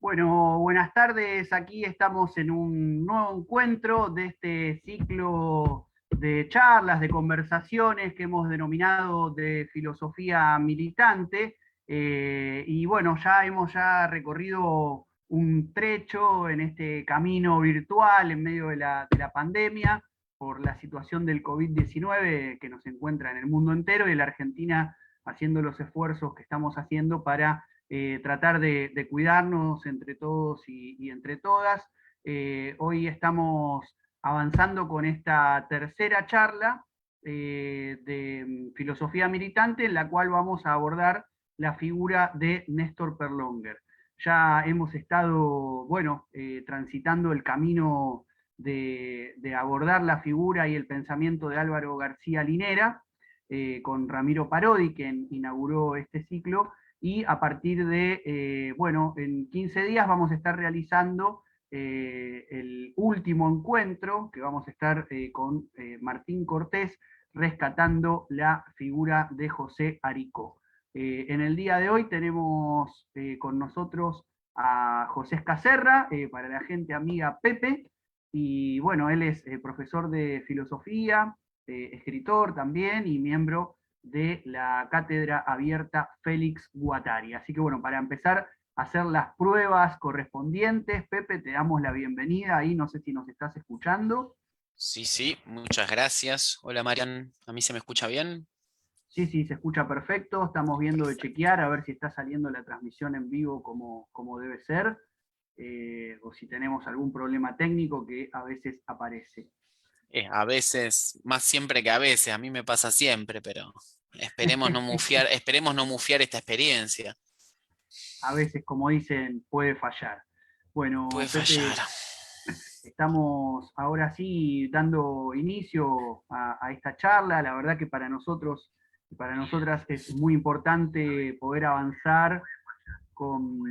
Bueno, buenas tardes. Aquí estamos en un nuevo encuentro de este ciclo de charlas, de conversaciones que hemos denominado de filosofía militante. Y bueno, ya hemos recorrido un trecho en este camino virtual en medio de la pandemia por la situación del COVID-19 que nos encuentra en el mundo entero y la Argentina haciendo los esfuerzos que estamos haciendo para tratar de cuidarnos entre todos y entre todas. Hoy estamos avanzando con esta tercera charla de filosofía militante, en la cual vamos a abordar la figura de Néstor Perlonger. Ya hemos estado, bueno, transitando el camino de abordar la figura y el pensamiento de Álvaro García Linera, con Ramiro Parodi, quien inauguró este ciclo, y a partir de, bueno, en 15 días vamos a estar realizando el último encuentro, que vamos a estar con Martín Cortés, rescatando la figura de José Aricó. En el día de hoy tenemos con nosotros a José Escacerra, para la gente amiga Pepe, y bueno, él es profesor de filosofía, escritor también y miembro de la cátedra abierta Félix Guattari. Así que bueno, para empezar a hacer las pruebas correspondientes, Pepe, te damos la bienvenida ahí, no sé si nos estás escuchando. Sí, sí, muchas gracias. Hola Marian, ¿a mí se me escucha bien? Sí, sí, se escucha perfecto, estamos viendo de chequear a ver si está saliendo la transmisión en vivo como debe ser, o si tenemos algún problema técnico que a veces aparece. A veces, más siempre que a veces, a mí me pasa siempre, pero esperemos no mufiar esta experiencia. A veces, como dicen, puede fallar. Puede Bueno, fallar. Pepe, estamos ahora sí dando inicio a esta charla. La verdad que para nosotros y para nosotras es muy importante poder avanzar con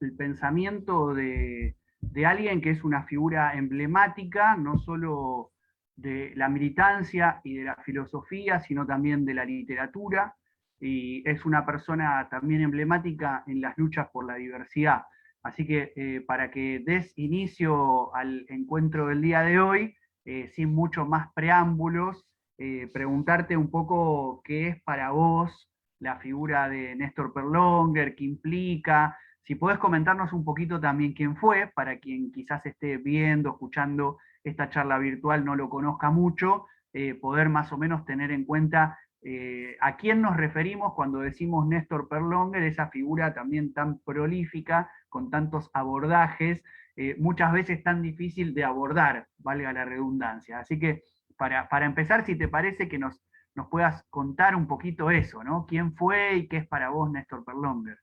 el pensamiento de alguien que es una figura emblemática, no solo de la militancia y de la filosofía, sino también de la literatura, y es una persona también emblemática en las luchas por la diversidad. Así que para que des inicio al encuentro del día de hoy, sin mucho más preámbulos, preguntarte un poco qué es para vos la figura de Néstor Perlonger, qué implica. Si podés comentarnos un poquito también quién fue, para quien quizás esté viendo, escuchando esta charla virtual, no lo conozca mucho, poder más o menos tener en cuenta a quién nos referimos cuando decimos Néstor Perlonger, esa figura también tan prolífica, con tantos abordajes, muchas veces tan difícil de abordar, valga la redundancia. Así que para empezar, si te parece que nos puedas contar un poquito eso, ¿no? ¿Quién fue y qué es para vos Néstor Perlonger?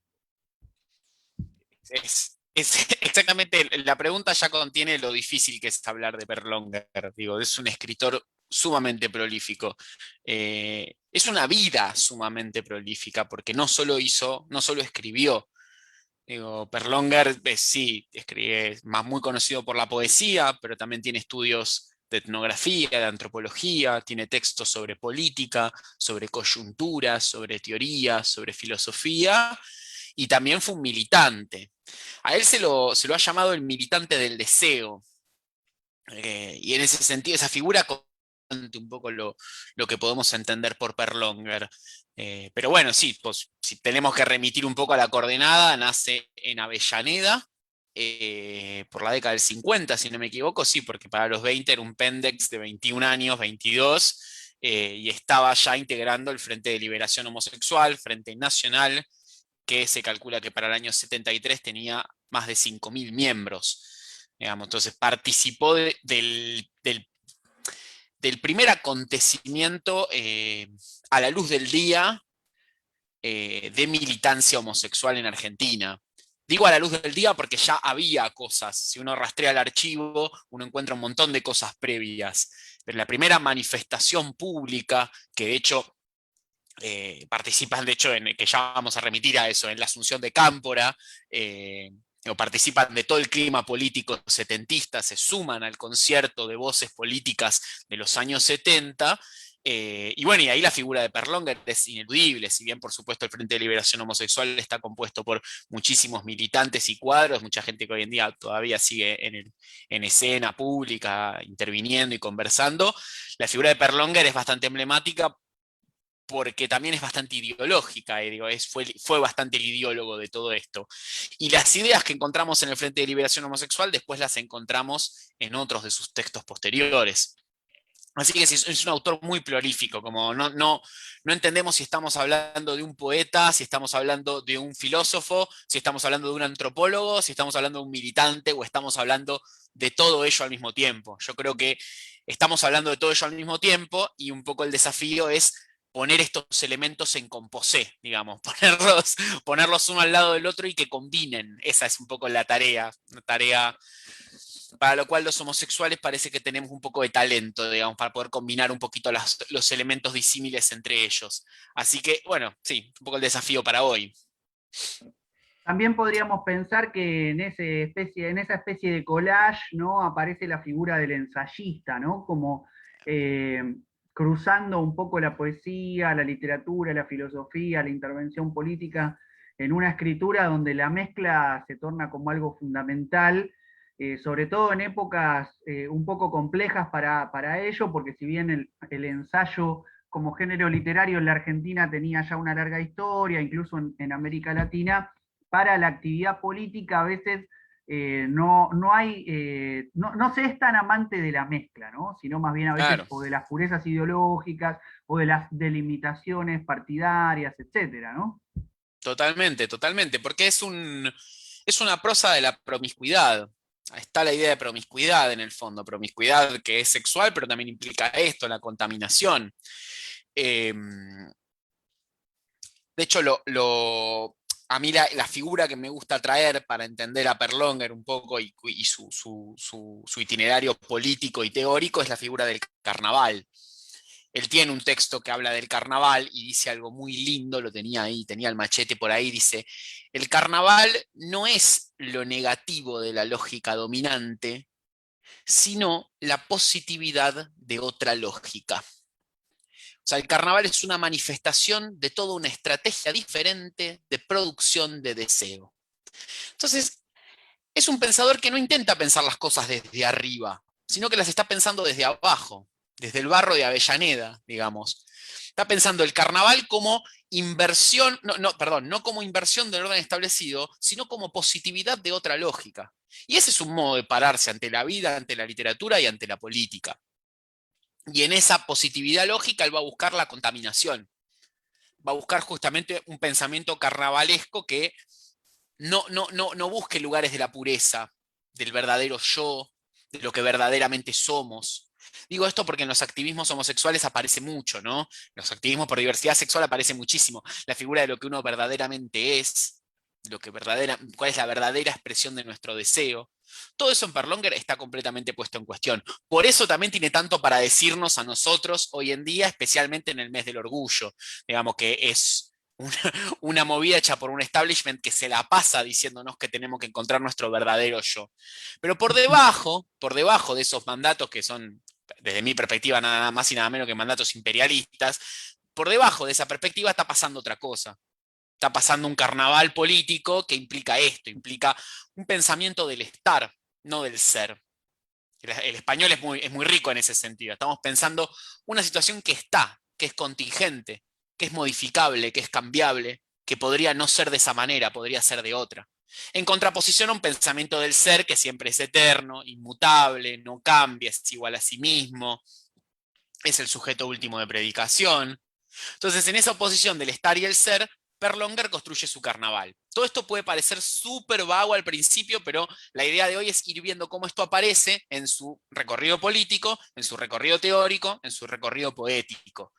Exactamente, la pregunta ya contiene lo difícil que es hablar de Berlonger. Digo, es un escritor sumamente prolífico. Es una vida sumamente prolífica, porque no solo escribió. Digo, Perlonger, sí, es más muy conocido por la poesía, pero también tiene estudios de etnografía, de antropología, tiene textos sobre política, sobre coyunturas, sobre teoría, sobre filosofía, y también fue un militante. A él se lo ha llamado el militante del deseo, y en ese sentido, esa figura un poco lo que podemos entender por Perlonger. Pero bueno, sí, pues, si tenemos que remitir un poco a la coordenada, nace en Avellaneda, por la década del 50, si no me equivoco, sí, porque para los 20 era un pendex de 21 años, 22, y estaba ya integrando el Frente de Liberación Homosexual, Frente Nacional, que se calcula que para el año 73 tenía más de 5.000 miembros. Digamos, entonces participó del primer acontecimiento a la luz del día de militancia homosexual en Argentina. Digo a la luz del día porque ya había cosas. Si uno rastrea el archivo, uno encuentra un montón de cosas previas. Pero la primera manifestación pública, que de hecho participan, de hecho, que ya vamos a remitir a eso, en la Asunción de Cámpora, o participan de todo el clima político setentista, se suman al concierto de voces políticas de los años 70, Y bueno, y ahí la figura de Perlonger es ineludible, si bien por supuesto el Frente de Liberación Homosexual está compuesto por muchísimos militantes y cuadros, mucha gente que hoy en día todavía sigue en escena pública, interviniendo y conversando, la figura de Perlonger es bastante emblemática porque también es bastante ideológica, digo, fue bastante el ideólogo de todo esto. Y las ideas que encontramos en el Frente de Liberación Homosexual después las encontramos en otros de sus textos posteriores. Así que es un autor muy prolífico, como no entendemos si estamos hablando de un poeta, si estamos hablando de un filósofo, si estamos hablando de un antropólogo, si estamos hablando de un militante o estamos hablando de todo ello al mismo tiempo. Yo creo que estamos hablando de todo ello al mismo tiempo y un poco el desafío es poner estos elementos en composé, digamos, ponerlos uno al lado del otro y que combinen. Esa es un poco la tarea, una tarea para lo cual los homosexuales parece que tenemos un poco de talento, digamos, para poder combinar un poquito los elementos disímiles entre ellos. Así que, bueno, sí, un poco el desafío para hoy. También podríamos pensar que en esa especie de collage, ¿no? Aparece la figura del ensayista, ¿no? Como eh, cruzando un poco la poesía, la literatura, la filosofía, la intervención política en una escritura donde la mezcla se torna como algo fundamental, sobre todo en épocas un poco complejas para ello, porque si bien el ensayo como género literario en la Argentina tenía ya una larga historia, incluso en América Latina, para la actividad política a veces no se es tan amante de la mezcla, ¿no? Sino más bien a veces Claro, o de las purezas ideológicas o de las delimitaciones partidarias, etcétera, ¿no? totalmente, totalmente, porque es una prosa de la promiscuidad. Está la idea de promiscuidad en el fondo, promiscuidad que es sexual, pero también implica esto, la contaminación. Eh, de hecho, a mí la figura que me gusta traer para entender a Perlonger un poco y su itinerario político y teórico es la figura del carnaval. Él tiene un texto que habla del carnaval y dice algo muy lindo, lo tenía ahí, tenía el machete por ahí, dice, el carnaval no es lo negativo de la lógica dominante, sino la positividad de otra lógica. O sea, el carnaval es una manifestación de toda una estrategia diferente de producción de deseo. Entonces, es un pensador que no intenta pensar las cosas desde arriba, sino que las está pensando desde abajo, desde el barro de Avellaneda, digamos. Está pensando el carnaval como inversión, perdón, no como inversión del orden establecido, sino como positividad de otra lógica. Y ese es un modo de pararse ante la vida, ante la literatura y ante la política. Y en esa positividad lógica él va a buscar la contaminación, va a buscar justamente un pensamiento carnavalesco que no busque lugares de la pureza, del verdadero yo, de lo que verdaderamente somos. Digo esto porque en los activismos homosexuales aparece mucho, ¿no? Los activismos por diversidad sexual aparece muchísimo. La figura de lo que uno verdaderamente es, cuál es la verdadera expresión de nuestro deseo. Todo eso en Perlonger está completamente puesto en cuestión. Por eso también tiene tanto para decirnos a nosotros hoy en día, especialmente en el mes del orgullo. Digamos que es una movida hecha por un establishment que se la pasa diciéndonos que tenemos que encontrar nuestro verdadero yo. Pero por debajo de esos mandatos que son, desde mi perspectiva, nada más y nada menos que mandatos imperialistas, por debajo de esa perspectiva está pasando otra cosa. Está pasando un carnaval político que implica esto, implica un pensamiento del estar, no del ser. El español es muy rico en ese sentido. Estamos pensando una situación que está, que es contingente, que es modificable, que es cambiable, que podría no ser de esa manera, podría ser de otra. En contraposición a un pensamiento del ser que siempre es eterno, inmutable, no cambia, es igual a sí mismo, es el sujeto último de predicación. Entonces, en esa oposición del estar y el ser, Perlonger construye su carnaval. Todo esto puede parecer súper vago al principio, pero la idea de hoy es ir viendo cómo esto aparece en su recorrido político, en su recorrido teórico, en su recorrido poético.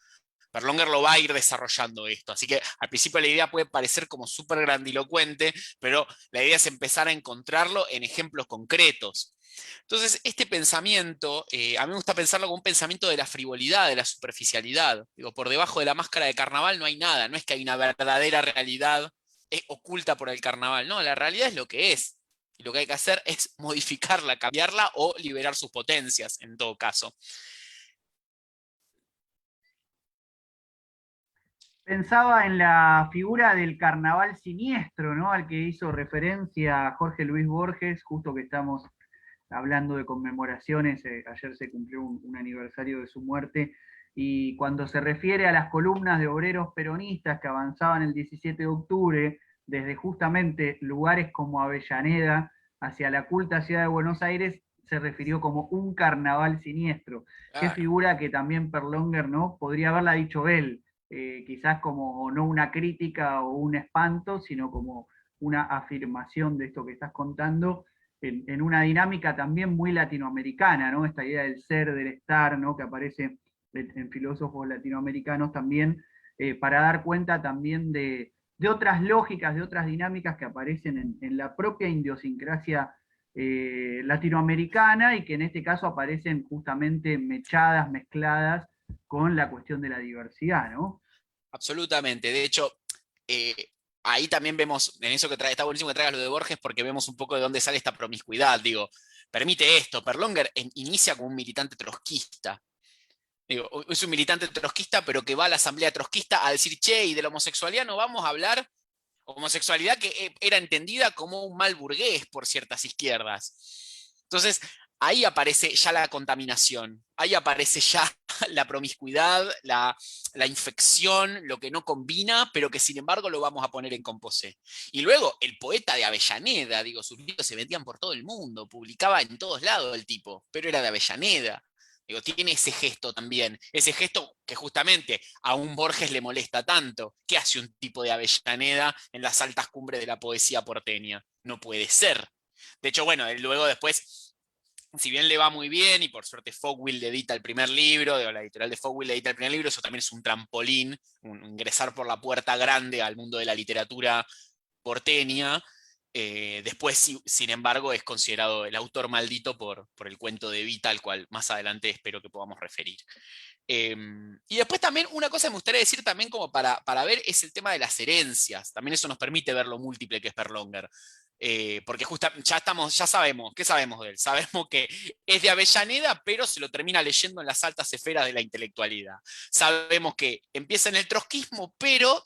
Perlonger lo va a ir desarrollando esto. Así que al principio la idea puede parecer como súper grandilocuente, pero la idea es empezar a encontrarlo en ejemplos concretos. Entonces, este pensamiento, a mí me gusta pensarlo como un pensamiento de la frivolidad, de la superficialidad. Digo, por debajo de la máscara de carnaval no hay nada, no es que hay una verdadera realidad oculta por el carnaval, no, la realidad es lo que es. Y lo que hay que hacer es modificarla, cambiarla o liberar sus potencias, en todo caso. Pensaba en la figura del carnaval siniestro, ¿no? Al que hizo referencia Jorge Luis Borges, justo que estamos hablando de conmemoraciones, ayer se cumplió un aniversario de su muerte, y cuando se refiere a las columnas de obreros peronistas que avanzaban el 17 de octubre, desde justamente lugares como Avellaneda hacia la culta ciudad de Buenos Aires, se refirió como un carnaval siniestro. Qué Claro. figura que también Perlonger, ¿no? Podría haberla dicho él, quizás como no una crítica o un espanto, sino como una afirmación de esto que estás contando, en una dinámica también muy latinoamericana, ¿no? Esta idea del ser, del estar, ¿no? Que aparece en filósofos latinoamericanos también, para dar cuenta también de otras lógicas, de otras dinámicas que aparecen en la propia idiosincrasia latinoamericana y que en este caso aparecen justamente mechadas, mezcladas con la cuestión de la diversidad, ¿no? Absolutamente. De hecho, eh, ahí también vemos, en eso que trae, está buenísimo que traigas lo de Borges, porque vemos un poco de dónde sale esta promiscuidad. Digo, permite esto. Perlonger inicia como un militante trotskista. Digo, es un militante trotskista, pero que va a la asamblea trotskista a decir, che, y de la homosexualidad no vamos a hablar. Homosexualidad que era entendida como un mal burgués por ciertas izquierdas. Entonces, ahí aparece ya la contaminación, ahí aparece ya la promiscuidad, la infección, lo que no combina, pero que sin embargo lo vamos a poner en composé. Y luego el poeta de Avellaneda, digo, sus libros se vendían por todo el mundo, publicaba en todos lados el tipo, pero era de Avellaneda. Digo, tiene ese gesto también, ese gesto que justamente a un Borges le molesta tanto. ¿Qué hace un tipo de Avellaneda en las altas cumbres de la poesía porteña? No puede ser. De hecho, bueno, él luego después, si bien le va muy bien, y por suerte Fogwill le edita el primer libro, la editorial de Fogwill le edita el primer libro, eso también es un trampolín, un ingresar por la puerta grande al mundo de la literatura porteña. Después, sin embargo, es considerado el autor maldito por el cuento de Evita, al cual más adelante espero que podamos referir. Y después también una cosa que me gustaría decir también como para ver es el tema de las herencias. También eso nos permite ver lo múltiple que es Perlonger. Porque ya sabemos, ¿qué sabemos de él? Sabemos que es de Avellaneda, pero se lo termina leyendo en las altas esferas de la intelectualidad. Sabemos que empieza en el trotskismo, pero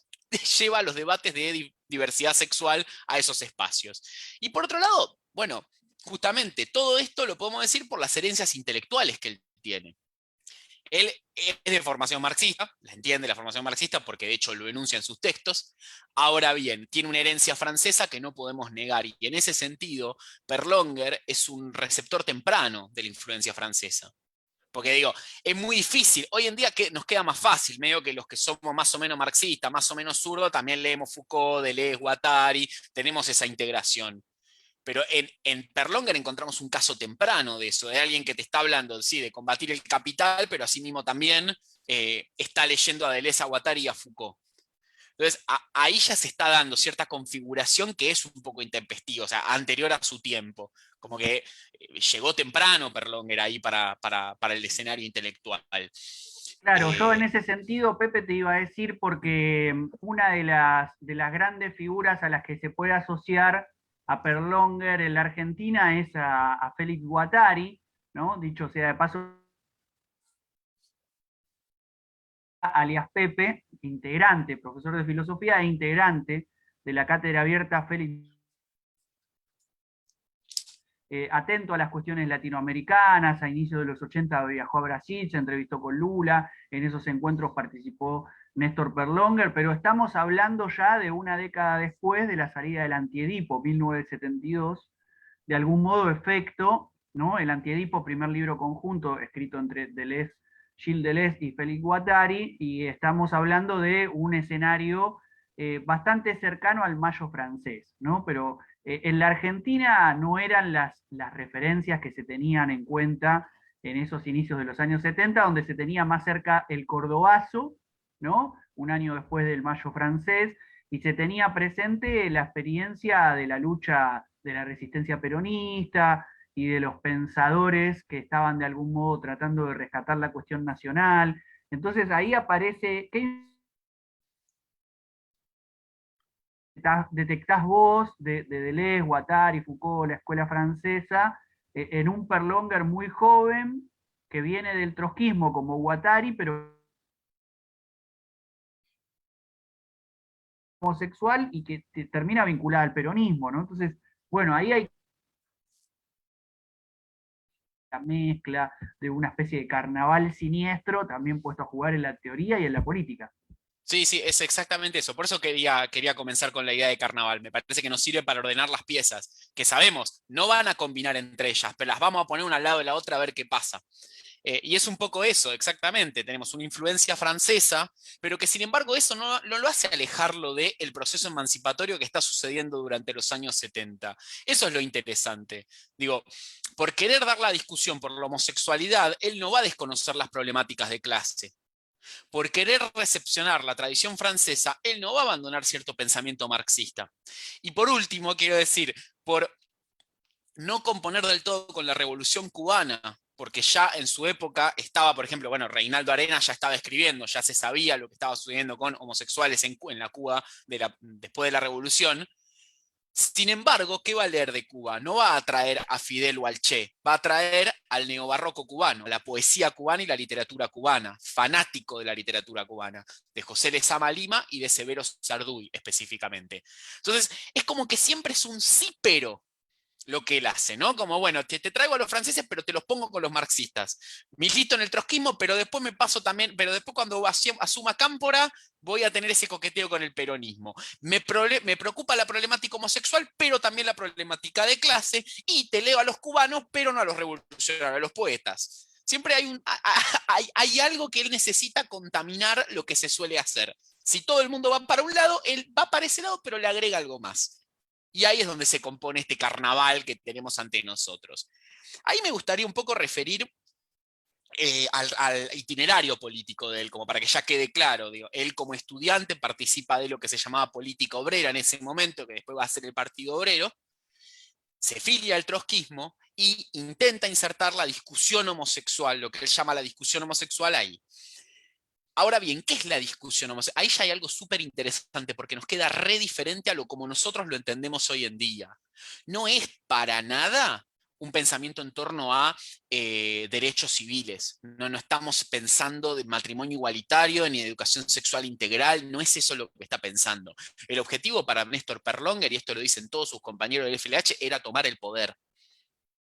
lleva los debates de diversidad sexual a esos espacios. Y por otro lado, bueno, justamente todo esto lo podemos decir por las herencias intelectuales que él tiene. Él es de formación marxista, la entiende la formación marxista porque de hecho lo enuncia en sus textos. Ahora bien, tiene una herencia francesa que no podemos negar y en ese sentido Perlonger es un receptor temprano de la influencia francesa. Porque digo, es muy difícil. Hoy en día que nos queda más fácil, medio que los que somos más o menos marxistas, más o menos zurdos, también leemos Foucault, Deleuze, Guattari, tenemos esa integración. Pero en Perlonger encontramos un caso temprano de eso, de alguien que te está hablando, sí, de combatir el capital, pero asimismo también está leyendo a Deleuze, a Guattari y a Foucault. Entonces, ahí ya se está dando cierta configuración que es un poco intempestiva, o sea, anterior a su tiempo. Como que llegó temprano Perlonger ahí para el escenario intelectual. Claro, yo en Eh, ese sentido, Pepe, te iba a decir, porque una de las grandes figuras a las que se puede asociar a Perlonger en la Argentina es a Félix Guattari, ¿no? Dicho sea de paso, alias Pepe, integrante, profesor de filosofía e integrante de la cátedra abierta Félix, atento a las cuestiones latinoamericanas. A inicios de los 80 viajó a Brasil, se entrevistó con Lula, en esos encuentros participó Néstor Perlonger, pero estamos hablando ya de una década después de la salida del Antiedipo, 1972, de algún modo efecto, ¿no? El Antiedipo, primer libro conjunto escrito entre Deleuze, Gilles Deleuze y Félix Guattari, y estamos hablando de un escenario bastante cercano al Mayo francés, ¿no? Pero en la Argentina no eran las referencias que se tenían en cuenta en esos inicios de los años 70, donde se tenía más cerca el cordobazo, ¿no? Un año después del Mayo francés, y se tenía presente la experiencia de la lucha de la resistencia peronista y de los pensadores que estaban de algún modo tratando de rescatar la cuestión nacional. Entonces ahí aparece, ¿qué detectás vos de Deleuze, Guattari, Foucault, la escuela francesa, en un Perlonger muy joven que viene del trotskismo como Guattari, pero homosexual y que termina vinculada al peronismo, ¿no? Entonces, bueno, ahí hay la mezcla de una especie de carnaval siniestro, también puesto a jugar en la teoría y en la política. Sí, sí, es exactamente eso. Por eso quería comenzar con la idea de carnaval. Me parece que nos sirve para ordenar las piezas, que sabemos, no van a combinar entre ellas, pero las vamos a poner una al lado de la otra a ver qué pasa. Y es un poco eso, exactamente. Tenemos una influencia francesa, pero que sin embargo eso no lo hace alejarlo del proceso emancipatorio que está sucediendo durante los años 70. Eso es lo interesante. Digo, por querer dar la discusión por la homosexualidad, él no va a desconocer las problemáticas de clase. Por querer recepcionar la tradición francesa, él no va a abandonar cierto pensamiento marxista. Y por último, quiero decir, por no componer del todo con la revolución cubana, porque ya en su época estaba, por ejemplo, bueno, Reinaldo Arenas ya estaba escribiendo, ya se sabía lo que estaba sucediendo con homosexuales en la Cuba después de la revolución. Sin embargo, ¿qué va a leer de Cuba? No va a traer a Fidel o al Che, va a traer al neobarroco cubano, la poesía cubana y la literatura cubana, fanático de la literatura cubana, de José Lezama Lima y de Severo Sarduy específicamente. Entonces, es como que siempre es un sí pero lo que él hace, ¿no? Como, bueno, te traigo a los franceses, pero te los pongo con los marxistas. Milito en el trotskismo, pero después me paso también, pero después cuando asuma Cámpora, voy a tener ese coqueteo con el peronismo. Me preocupa la problemática homosexual, pero también la problemática de clase, y te leo a los cubanos, pero no a los revolucionarios, a los poetas. Siempre hay algo que él necesita contaminar lo que se suele hacer. Si todo el mundo va para un lado, él va para ese lado, pero le agrega algo más. Y ahí es donde se compone este carnaval que tenemos ante nosotros. Ahí me gustaría un poco referir al itinerario político de él, como para que ya quede claro. Digo, él como estudiante participa de lo que se llamaba política obrera en ese momento, que después va a ser el Partido Obrero, se filia al trotskismo y intenta insertar la discusión homosexual, lo que él llama la discusión homosexual ahí. Ahora bien, ¿qué es la discusión homosexual? Ahí ya hay algo súper interesante porque nos queda re diferente a lo como nosotros lo entendemos hoy en día. No es para nada un pensamiento en torno a derechos civiles. No estamos pensando de matrimonio igualitario ni de educación sexual integral. No es eso lo que está pensando. El objetivo para Néstor Perlonger, y esto lo dicen todos sus compañeros del FLH, era tomar el poder.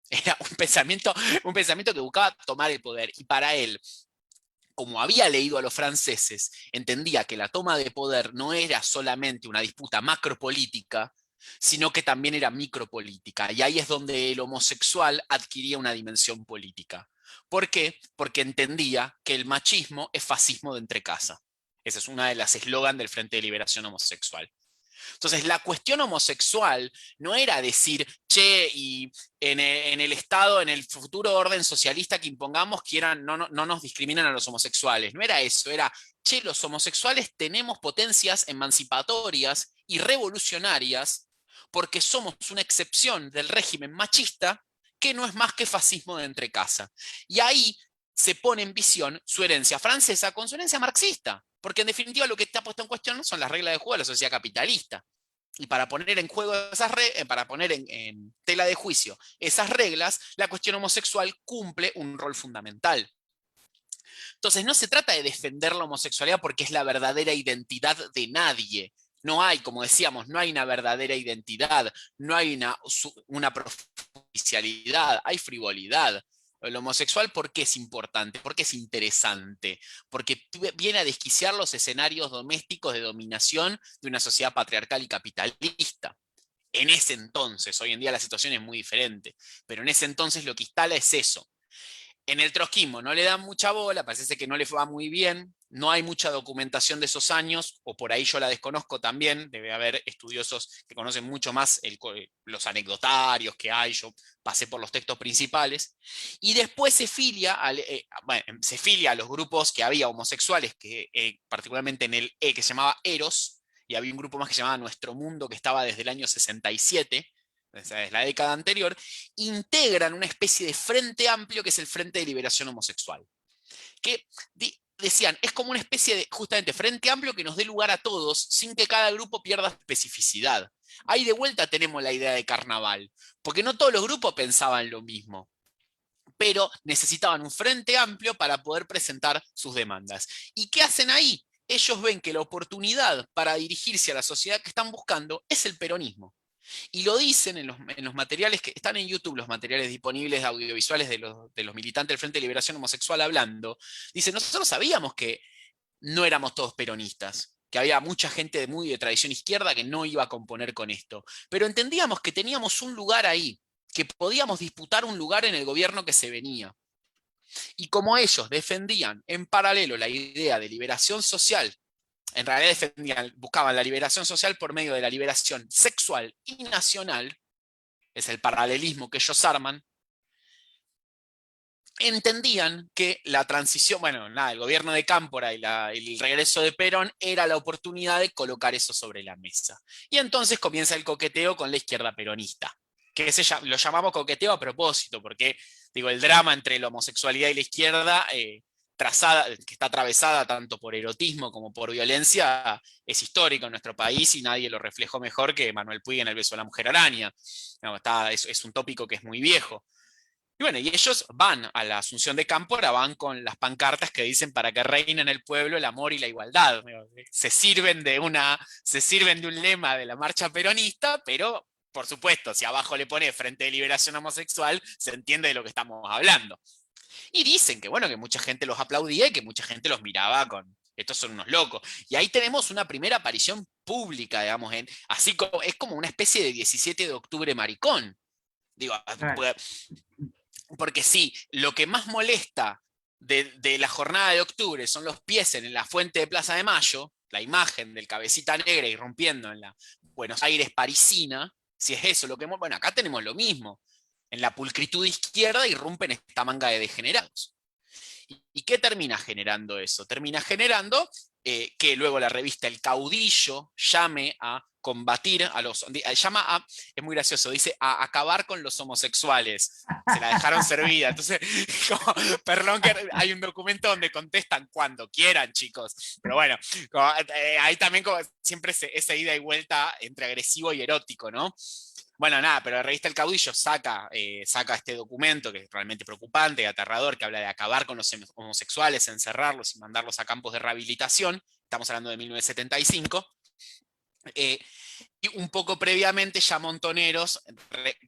Era un pensamiento que buscaba tomar el poder. Y para él, como había leído a los franceses, entendía que la toma de poder no era solamente una disputa macropolítica, sino que también era micropolítica. Y ahí es donde el homosexual adquiría una dimensión política. ¿Por qué? Porque entendía que el machismo es fascismo de entrecasa. Esa es una de las eslogans del Frente de Liberación Homosexual. Entonces, la cuestión homosexual no era decir, che, y en el Estado, en el futuro orden socialista que impongamos, quieran, no nos discriminen a los homosexuales. No era eso, era, che, los homosexuales tenemos potencias emancipatorias y revolucionarias porque somos una excepción del régimen machista que no es más que fascismo de entrecasa. Y ahí se pone en visión su herencia francesa con su herencia marxista. Porque en definitiva lo que está puesto en cuestión son las reglas de juego de la sociedad capitalista. Y para poner en juego para poner en tela de juicio esas reglas, la cuestión homosexual cumple un rol fundamental. Entonces no se trata de defender la homosexualidad porque es la verdadera identidad de nadie. No hay, como decíamos, no hay una verdadera identidad, no hay una provincialidad, hay frivolidad. El homosexual, ¿por qué es importante? ¿Por qué es interesante? Porque viene a desquiciar los escenarios domésticos de dominación de una sociedad patriarcal y capitalista. En ese entonces, hoy en día la situación es muy diferente, pero en ese entonces lo que instala es eso. En el trotskismo no le dan mucha bola, parece que no le va muy bien, no hay mucha documentación de esos años, o por ahí yo la desconozco también, debe haber estudiosos que conocen mucho más los anecdotarios que hay, yo pasé por los textos principales, y después se filia a los grupos que había homosexuales, que particularmente en el que se llamaba Eros, y había un grupo más que se llamaba Nuestro Mundo, que estaba desde el año 67, es la década anterior, integran una especie de frente amplio que es el Frente de Liberación Homosexual. Que decían, es como una especie de, justamente, frente amplio que nos dé lugar a todos sin que cada grupo pierda especificidad. Ahí de vuelta tenemos la idea de carnaval, porque no todos los grupos pensaban lo mismo, pero necesitaban un frente amplio para poder presentar sus demandas. ¿Y qué hacen ahí? ellos ven que la oportunidad para dirigirse a la sociedad que están buscando es el peronismo. Y lo dicen en los materiales que están en YouTube, los materiales disponibles audiovisuales de los militantes del Frente de Liberación Homosexual hablando. Dicen, nosotros sabíamos que no éramos todos peronistas, que había mucha gente muy de tradición izquierda que no iba a componer con esto, pero entendíamos que teníamos un lugar ahí, que podíamos disputar un lugar en el gobierno que se venía. Y como ellos defendían en paralelo la idea de liberación social, en realidad buscaban la liberación social por medio de la liberación sexual y nacional, es el paralelismo que ellos arman, entendían que la transición, bueno, nada, el gobierno de Cámpora y el regreso de Perón era la oportunidad de colocar eso sobre la mesa. Y entonces comienza el coqueteo con la izquierda peronista, que lo llamamos coqueteo a propósito, porque digo, el drama entre la homosexualidad y la izquierda, que está atravesada tanto por erotismo como por violencia, es histórico en nuestro país y nadie lo reflejó mejor que Manuel Puig en El beso de la mujer araña. No, es un tópico que es muy viejo. Y bueno, y ellos van a la Asunción de Cámpora, van con las pancartas que dicen para que reine en el pueblo el amor y la igualdad. Se sirven de un lema de la marcha peronista, pero por supuesto, si abajo le pone Frente de Liberación Homosexual, se entiende de lo que estamos hablando. Y dicen que bueno, que mucha gente los aplaudía y que mucha gente los miraba con, estos son unos locos. Y ahí tenemos una primera aparición pública, digamos, es como una especie de 17 de octubre maricón. Digo, Claro. porque sí, lo que más molesta de la jornada de octubre son los pies en la fuente de Plaza de Mayo, la imagen del cabecita negra irrumpiendo en la Buenos Aires parisina, si es eso lo que... Bueno, acá tenemos lo mismo. En la pulcritud izquierda irrumpen esta manga de degenerados. ¿Y qué termina generando eso? Termina generando que luego la revista El Caudillo llame a combatir a los... es muy gracioso, dice a acabar con los homosexuales. Se la dejaron servida. Entonces, como, perdón, que hay un documento donde contestan cuando quieran, chicos. Pero bueno, ahí también como siempre esa ida y vuelta entre agresivo y erótico, ¿no? Bueno, nada, pero la revista El Caudillo saca este documento que es realmente preocupante y aterrador, que habla de acabar con los homosexuales, encerrarlos y mandarlos a campos de rehabilitación. Estamos hablando de 1975. Y un poco previamente ya Montoneros,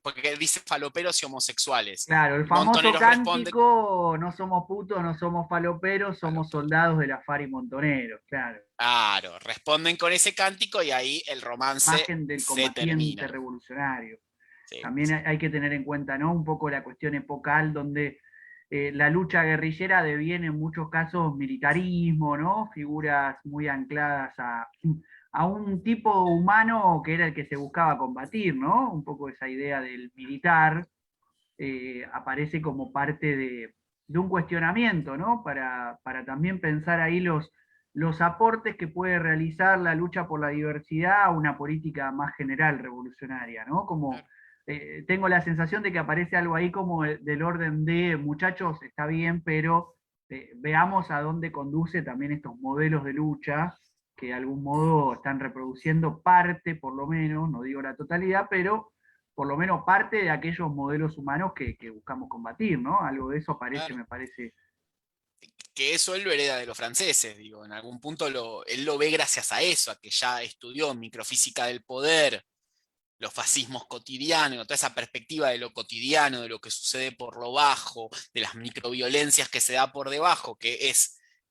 porque dice faloperos y homosexuales. Claro, el famoso Montoneros responde, cántico, no somos putos, no somos faloperos, somos soldados de la FARC y Montoneros, claro. claro, responden con ese cántico y ahí el romance Imagen del se combatiente termina. revolucionario. Sí, También sí. hay que tener en cuenta, ¿no? Un poco la cuestión epocal donde la lucha guerrillera deviene en muchos casos militarismo, ¿no? Figuras muy ancladas a un tipo humano que era el que se buscaba combatir, ¿no? Un poco esa idea del militar aparece como parte de un cuestionamiento, ¿no? Para también pensar ahí los aportes que puede realizar la lucha por la diversidad a una política más general revolucionaria, ¿no? Como tengo la sensación de que aparece algo ahí como del orden de, muchachos, está bien, pero veamos a dónde conduce también estos modelos de lucha que de algún modo están reproduciendo parte, por lo menos, no digo la totalidad, pero por lo menos parte de aquellos modelos humanos que buscamos combatir, ¿no? Algo de eso aparece, Claro. me parece. Que eso él lo hereda de los franceses, digo, en algún punto él lo ve gracias a eso, a que ya estudió microfísica del poder, los fascismos cotidianos, toda esa perspectiva de lo cotidiano, de lo que sucede por lo bajo, de las microviolencias que se da por debajo,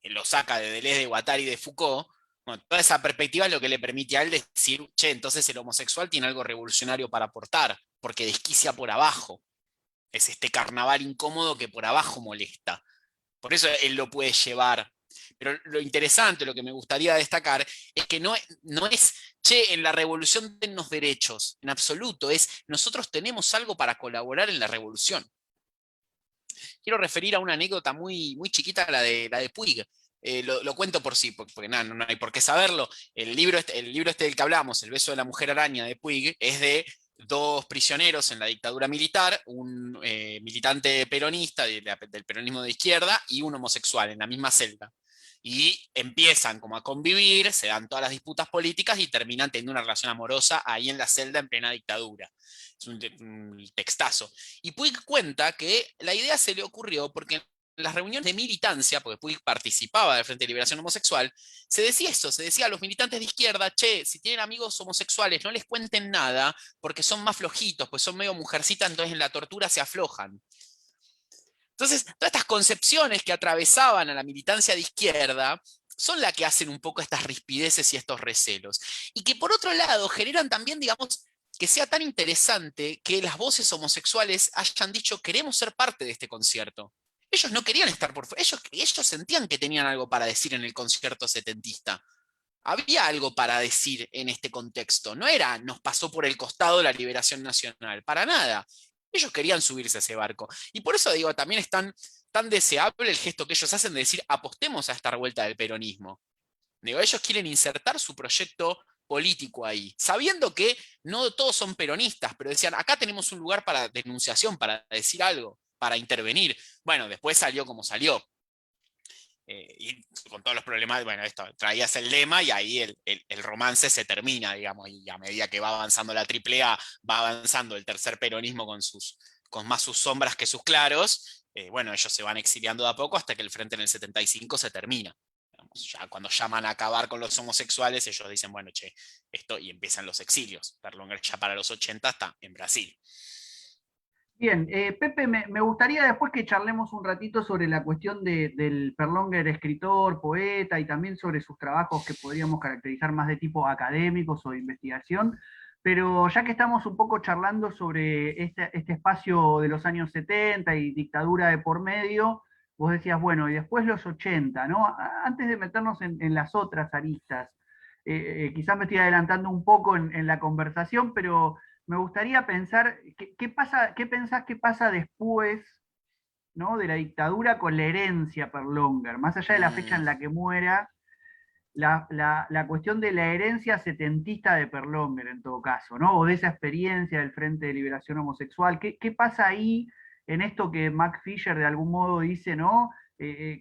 lo saca de Deleuze, de Guattari y de Foucault. Bueno, toda esa perspectiva es lo que le permite a él decir, che, entonces el homosexual tiene algo revolucionario para aportar, porque desquicia por abajo. Es este carnaval incómodo que por abajo molesta. Por eso él lo puede llevar. Pero lo interesante, lo que me gustaría destacar, es que no es, che, en la revolución dennos derechos, en absoluto, es nosotros tenemos algo para colaborar en la revolución. Quiero referir a una anécdota muy, muy chiquita, la de Puig. Lo cuento por sí, porque nada, no hay por qué saberlo. El libro este del que hablamos, El beso de la mujer araña de Puig, es de dos prisioneros en la dictadura militar, un militante peronista del peronismo de izquierda y un homosexual en la misma celda. Y empiezan como a convivir, se dan todas las disputas políticas y terminan teniendo una relación amorosa ahí en la celda en plena dictadura. Es un textazo. Y Puig cuenta que la idea se le ocurrió porque en las reuniones de militancia, porque Puig participaba del Frente de Liberación Homosexual, se decía eso, se decía a los militantes de izquierda, che, si tienen amigos homosexuales, no les cuenten nada, porque son más flojitos, pues son medio mujercitas, entonces en la tortura se aflojan. Entonces, todas estas concepciones que atravesaban a la militancia de izquierda son las que hacen un poco estas rispideces y estos recelos. Y que por otro lado generan también, digamos, que sea tan interesante que las voces homosexuales hayan dicho queremos ser parte de este concierto. Ellos no querían estar por fuera, ellos sentían que tenían algo para decir en el concierto setentista. Había algo para decir en este contexto. No era nos pasó por el costado la liberación nacional, para nada. Ellos querían subirse a ese barco. Y por eso digo, también es tan deseable el gesto que ellos hacen de decir apostemos a esta vuelta del peronismo. Digo, ellos quieren insertar su proyecto político ahí, sabiendo que no todos son peronistas, pero decían, acá tenemos un lugar para denunciación, para decir algo, para intervenir. Bueno, después salió como salió. Y con todos los problemas, bueno, esto, traías el lema y ahí el romance se termina, digamos, y a medida que va avanzando la AAA, va avanzando el tercer peronismo con más sus sombras que sus claros, bueno, ellos se van exiliando de a poco hasta que el Frente en el 75 se termina. Digamos, ya cuando llaman a acabar con los homosexuales, ellos dicen, bueno, che, esto, y empiezan los exilios. Berlonger ya para los 80 está en Brasil. Bien, Pepe, me gustaría después que charlemos un ratito sobre la cuestión del Perlonger escritor, poeta y también sobre sus trabajos que podríamos caracterizar más de tipo académicos o de investigación, pero ya que estamos un poco charlando sobre este espacio de los años 70 y dictadura de por medio, vos decías, bueno, y después los 80, ¿no? Antes de meternos en las otras aristas, quizás me estoy adelantando un poco en la conversación, pero me gustaría pensar, ¿qué pensás que pasa después, ¿no? de la dictadura con la herencia Perlonger? Más allá de la fecha Mm. en la que muera, la cuestión de la herencia setentista de Perlonger, en todo caso, ¿no? O de esa experiencia del Frente de Liberación Homosexual. ¿Qué pasa ahí en esto que Mac Fisher de algún modo dice, ¿no?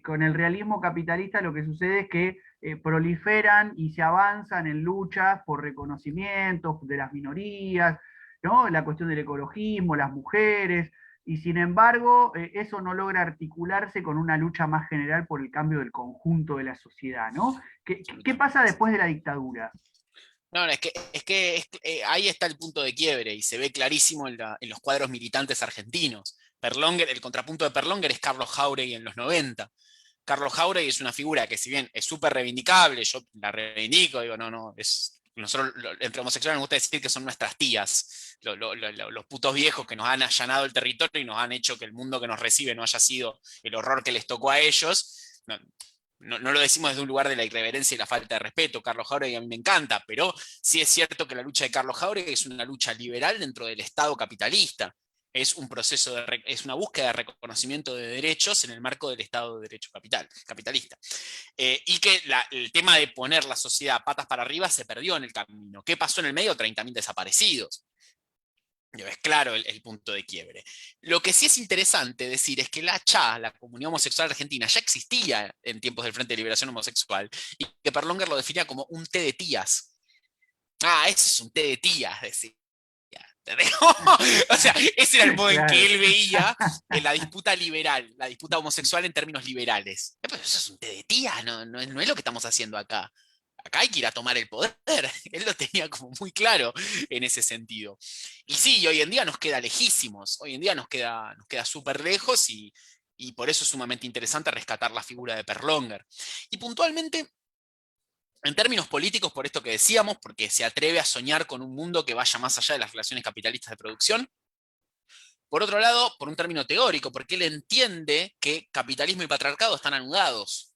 Con el realismo capitalista lo que sucede es que proliferan y se avanzan en luchas por reconocimientos de las minorías, ¿no? La cuestión del ecologismo, las mujeres, y sin embargo, eso no logra articularse con una lucha más general por el cambio del conjunto de la sociedad, ¿no? ¿Qué pasa Absolutamente. después de la dictadura? No, no, ahí está el punto de quiebre y se ve clarísimo en los cuadros militantes argentinos. Perlonger, el contrapunto de Perlonger es Carlos Jauregui en los 90. Carlos Jauregui es una figura que si bien es súper reivindicable, yo la reivindico, digo, no, nosotros entre homosexuales nos gusta decir que son nuestras tías, los putos viejos que nos han allanado el territorio y nos han hecho que el mundo que nos recibe no haya sido el horror que les tocó a ellos. No lo decimos desde un lugar de la irreverencia y la falta de respeto. Carlos Jauregui a mí me encanta, pero sí es cierto que la lucha de Carlos Jauregui es una lucha liberal dentro del Estado capitalista. Es un proceso es una búsqueda de reconocimiento de derechos en el marco del Estado de Derecho capitalista. Y que el tema de poner la sociedad patas para arriba se perdió en el camino. ¿Qué pasó en el medio? 30.000 desaparecidos. Es claro el punto de quiebre. Lo que sí es interesante decir es que la CHA, la Comunidad Homosexual Argentina, ya existía en tiempos del Frente de Liberación Homosexual y que Perlonger lo definía como un té de tías. Ah, ese es un té de tías, decía. O sea, ese era el modo en que Claro. él veía la disputa liberal, la disputa homosexual en términos liberales. Pero eso es un té de tías, no es lo que estamos haciendo acá. Acá hay que ir a tomar el poder. Él lo tenía como muy claro en ese sentido. Y sí, hoy en día nos queda lejísimos, hoy en día nos queda súper lejos y por eso es sumamente interesante rescatar la figura de Perlonger. Y puntualmente, en términos políticos, por esto que decíamos, porque se atreve a soñar con un mundo que vaya más allá de las relaciones capitalistas de producción. Por otro lado, por un término teórico, porque él entiende que capitalismo y patriarcado están anudados.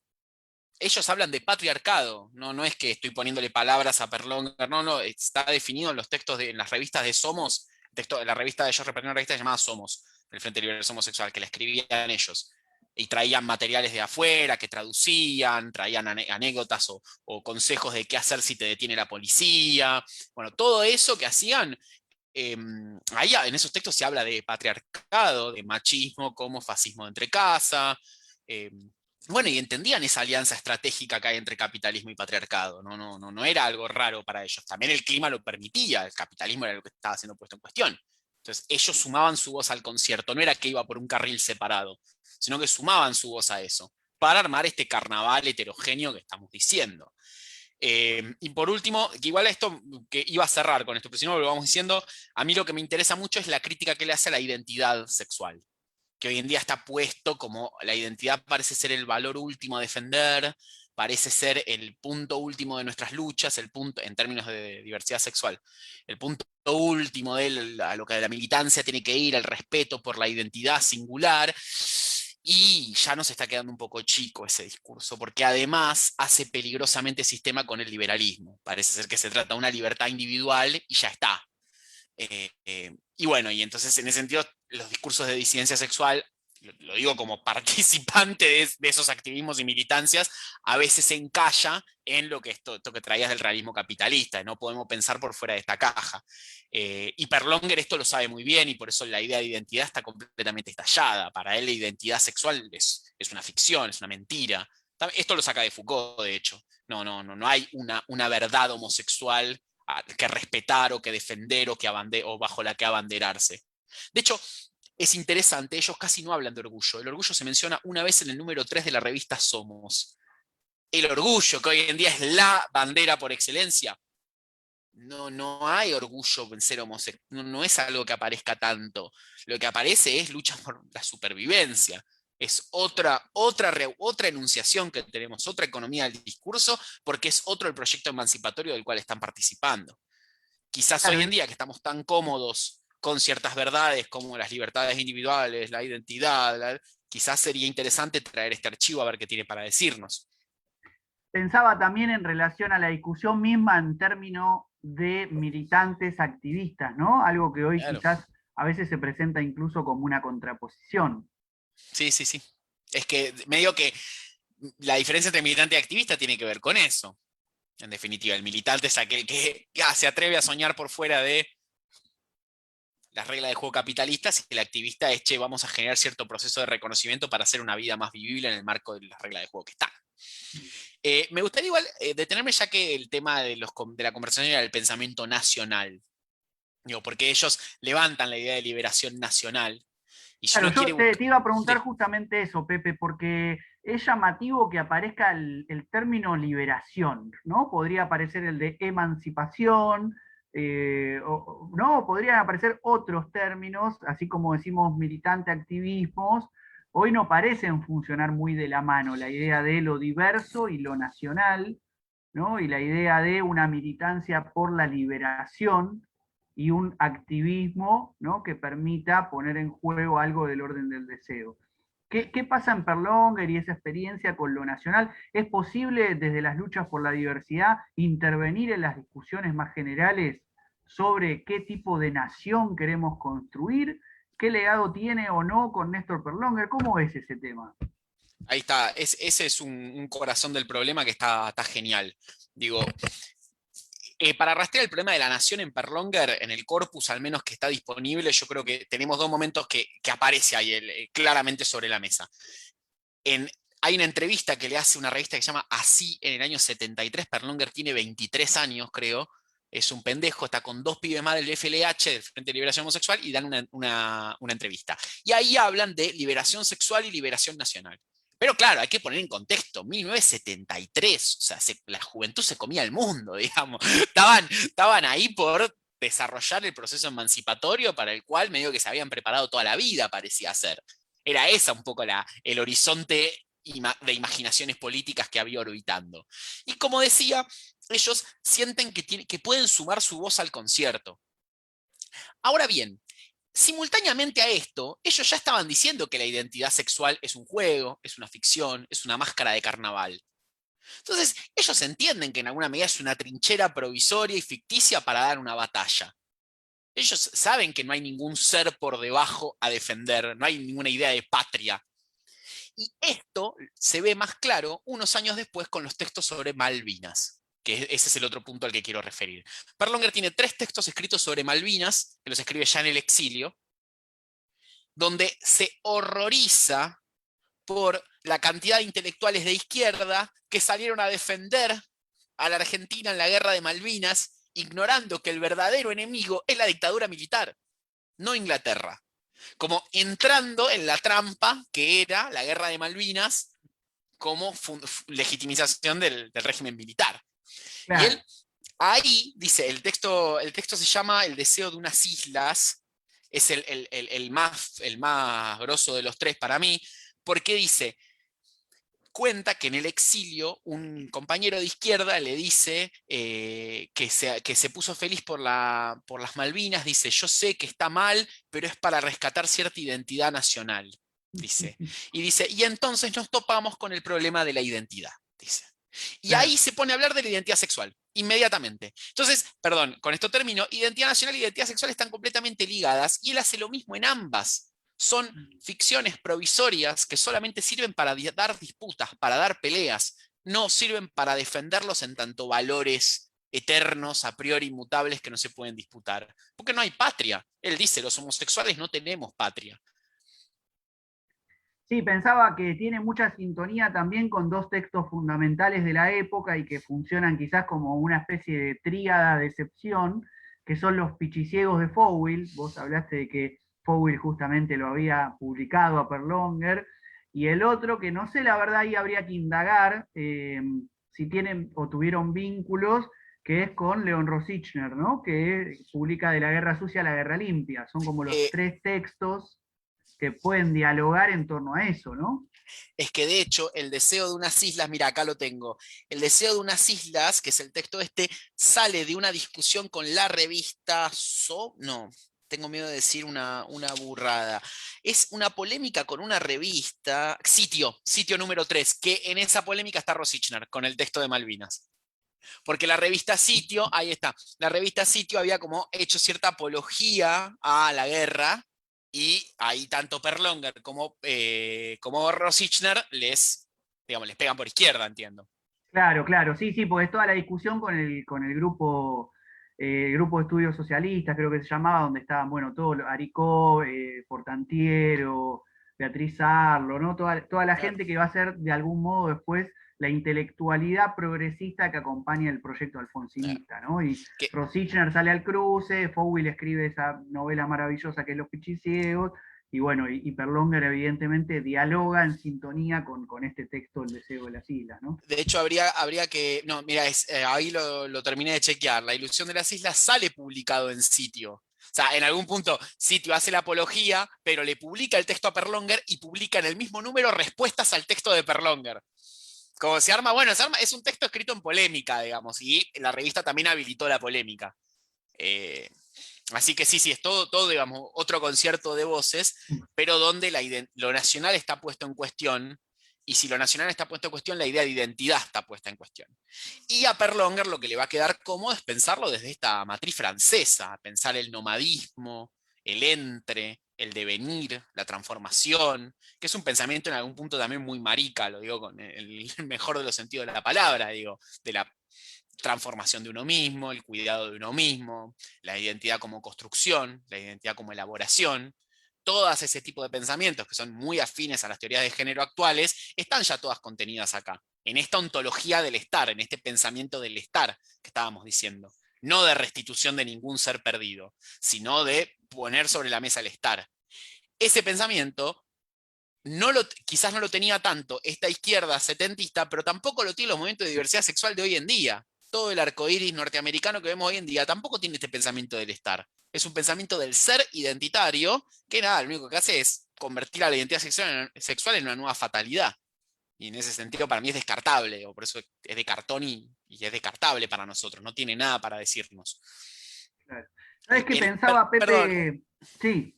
Ellos hablan de patriarcado, no es que estoy poniéndole palabras a Perlonger, no, está definido en los textos en las revistas de Somos, la revista de ellos repartieron una revista llamada Somos, del Frente de Liberación Homosexual, que la escribían ellos. Y traían materiales de afuera, que traducían, traían anécdotas o consejos de qué hacer si te detiene la policía. Bueno, todo eso que hacían, ahí en esos textos se habla de patriarcado, de machismo como fascismo de entre casa. Eh, bueno, y entendían esa alianza estratégica que hay entre capitalismo y patriarcado. No era algo raro para ellos. También el clima lo permitía, el capitalismo era lo que estaba siendo puesto en cuestión. Entonces ellos sumaban su voz al concierto, no era que iba por un carril separado, sino que sumaban su voz a eso, para armar este carnaval heterogéneo que estamos diciendo. Y por último, que igual esto, que iba a cerrar con esto, pero si no lo vamos diciendo, a mí lo que me interesa mucho es la crítica que le hace a la identidad sexual, que hoy en día está puesto como la identidad parece ser el valor último a defender, parece ser el punto último de nuestras luchas, el punto, en términos de diversidad sexual, el punto último a lo que la militancia tiene que ir, el respeto por la identidad singular, y ya nos está quedando un poco chico ese discurso, porque además hace peligrosamente sistema con el liberalismo. Parece ser que se trata de una libertad individual y ya está. Y bueno, y entonces en ese sentido, los discursos de disidencia sexual, lo digo como participante de esos activismos y militancias, a veces se encalla en esto que traías del realismo capitalista, no podemos pensar por fuera de esta caja. Y Perlonger esto lo sabe muy bien y por eso la idea de identidad está completamente estallada. Para él la identidad sexual es una ficción, es una mentira. Esto lo saca de Foucault, de hecho. No hay una verdad homosexual que respetar o que defender o bajo la que abanderarse. De hecho, es interesante, ellos casi no hablan de orgullo. El orgullo se menciona una vez en el número 3 de la revista Somos. El orgullo, que hoy en día es la bandera por excelencia. No hay orgullo en ser homosexual, no es algo que aparezca tanto. Lo que aparece es lucha por la supervivencia. Es otra enunciación que tenemos, otra economía del discurso, porque es otro el proyecto emancipatorio del cual están participando. Quizás hoy Claro, en día que estamos tan cómodos con ciertas verdades como las libertades individuales, la identidad, quizás sería interesante traer este archivo a ver qué tiene para decirnos. pensaba también en relación a la discusión misma en términos de militantes activistas, ¿no? Algo que hoy Claro. quizás a veces se presenta incluso como una contraposición. Sí, sí, sí. Es que medio que la diferencia entre militante y activista tiene que ver con eso. En definitiva, el militante es aquel que se atreve a soñar por fuera de las reglas de juego capitalistas y el activista es, che, vamos a generar cierto proceso de reconocimiento para hacer una vida más vivible en el marco de las reglas de juego que están. Me gustaría igual detenerme ya que el tema de la conversación era el pensamiento nacional. Digo, porque ellos levantan la idea de liberación nacional y si Claro, uno quiere yo te buscar... iba a preguntar Sí, justamente eso, Pepe, porque es llamativo que aparezca el término liberación, ¿no? Podría aparecer el de emancipación, ¿no? Podrían aparecer otros términos, así como decimos militante, activismos. Hoy no parecen funcionar muy de la mano la idea de lo diverso y lo nacional, ¿no? Y la idea de una militancia por la liberación y un activismo, ¿no? Que permita poner en juego algo del orden del deseo. ¿Qué pasa en Perlonger y esa experiencia con lo nacional? ¿Es posible desde las luchas por la diversidad intervenir en las discusiones más generales sobre qué tipo de nación queremos construir? ¿Qué legado tiene o no con Néstor Perlonger? ¿Cómo es ese tema? ahí está. Ese es un corazón del problema que está genial. Digo, para rastrear el problema de la nación en Perlonger, en el corpus al menos que está disponible, yo creo que tenemos dos momentos que aparece ahí claramente sobre la mesa. En, hay una entrevista que le hace una revista que se llama Así en el año 73. Perlonger tiene 23 años, creo. Es un pendejo, está con dos pibes más del FLH, del Frente de Liberación Homosexual, y dan una entrevista. Y ahí hablan de liberación sexual y liberación nacional. Pero claro, hay que poner en contexto, 1973, o sea, la juventud se comía el mundo, digamos. Estaban ahí por desarrollar el proceso emancipatorio para el cual medio que se habían preparado toda la vida, parecía ser. Era esa un poco el horizonte de imaginaciones políticas que había orbitando. Y como decía, ellos sienten que pueden sumar su voz al concierto. Ahora bien, simultáneamente a esto, ellos ya estaban diciendo que la identidad sexual es un juego, es una ficción, es una máscara de carnaval. Entonces, ellos entienden que en alguna medida es una trinchera provisoria y ficticia para dar una batalla. Ellos saben que no hay ningún ser por debajo a defender, no hay ninguna idea de patria. Y esto se ve más claro unos años después con los textos sobre Malvinas, que ese es el otro punto al que quiero referir. Perlonger tiene 3 textos escritos sobre Malvinas, que los escribe ya en el exilio, donde se horroriza por la cantidad de intelectuales de izquierda que salieron a defender a la Argentina en la guerra de Malvinas, ignorando que el verdadero enemigo es la dictadura militar. no Inglaterra. Como entrando en la trampa que era la guerra de Malvinas como legitimización del régimen militar. Y Claro. él ahí dice, el texto se llama El deseo de unas islas, es el más grosso de los tres para mí, porque dice, cuenta que en el exilio un compañero de izquierda le dice que se puso feliz por las Malvinas, dice, yo sé que está mal, pero es para rescatar cierta identidad nacional, dice. Y dice, y entonces nos topamos con el problema de la identidad, dice. Y Claro. ahí se pone a hablar de la identidad sexual, inmediatamente. Entonces, perdón, con esto termino, identidad nacional y identidad sexual están completamente ligadas y él hace lo mismo en ambas. Son ficciones provisorias que solamente sirven para dar disputas, para dar peleas, no sirven para defenderlos en tanto valores eternos, a priori mutables que no se pueden disputar. Porque no hay patria. Él dice, los homosexuales no tenemos patria. Sí, pensaba que tiene mucha sintonía también con dos textos fundamentales de la época y que funcionan quizás como una especie de tríada de excepción, que son los Pichiciegos de Fowell. Vos hablaste de que Fowell justamente lo había publicado a Perlonger, y el otro, que no sé la verdad, ahí habría que indagar si tienen o tuvieron vínculos, que es con Leon Rosichner, ¿no? Que publica De la Guerra Sucia a la Guerra Limpia. Son como los Eh, tres textos que pueden dialogar en torno a eso, ¿no? es que de hecho el deseo de unas islas, mira, acá lo tengo, el deseo de unas islas, que es el texto este, sale de una discusión con la revista no, tengo miedo de decir una burrada. Es una polémica con una revista, Sitio número 3, que en esa polémica está Rosichner con el texto de Malvinas. Porque la revista Sitio, ahí está, la revista Sitio había como hecho cierta apología a la guerra y ahí tanto Perlonger como Rosichner les pegan por izquierda, entiendo. Claro, claro, sí, sí, porque es toda la discusión con el grupo de estudios socialistas, creo que se llamaba, donde estaban, bueno, todos, Aricó, Portantiero, Beatriz Arlo, ¿no? Toda la Claro. gente que va a ser de algún modo después la intelectualidad progresista que acompaña el proyecto Claro. alfonsinista, ¿no? Y Que, Rosichner sale al cruce, Fowell escribe esa novela maravillosa que es Los Pichiciegos, y bueno, y Perlonger evidentemente dialoga en sintonía con este texto, El deseo de las islas, ¿no? de hecho, habría que. No, mira, ahí lo terminé de chequear. La ilusión de las islas sale publicado en Sitio. O sea, en algún punto Sitio hace la apología, pero le publica el texto a Perlonger y publica en el mismo número respuestas al texto de Perlonger. Como se arma, bueno, es un texto escrito en polémica, digamos, y la revista también habilitó la polémica. Eh, Así que sí, sí, es todo, digamos, otro concierto de voces, pero donde lo nacional está puesto en cuestión, y si lo nacional está puesto en cuestión, la idea de identidad está puesta en cuestión. Y a Perlonger lo que le va a quedar cómodo es pensarlo desde esta matriz francesa, pensar el nomadismo, el entre, el devenir, la transformación, que es un pensamiento en algún punto también muy marica, lo digo con el mejor de los sentidos de la palabra, digo, de la transformación de uno mismo, el cuidado de uno mismo, la identidad como construcción, la identidad como elaboración. Todas ese tipo de pensamientos que son muy afines a las teorías de género actuales están ya todas contenidas acá, en esta ontología del estar, en este pensamiento del estar que estábamos diciendo. No de restitución de ningún ser perdido, sino de poner sobre la mesa el estar. Ese pensamiento quizás no lo tenía tanto esta izquierda setentista, pero tampoco lo tiene los movimientos de diversidad sexual de hoy en día. Todo el arco iris norteamericano que vemos hoy en día tampoco tiene este pensamiento del estar. Es un pensamiento del ser identitario que nada, lo único que hace es convertir a la identidad sexual en una nueva fatalidad. Y en ese sentido para mí es descartable, o por eso es de cartón y es descartable para nosotros, no tiene nada para decirnos. Claro. ¿Sabes qué pensaba, Perdón, Pepe? Sí.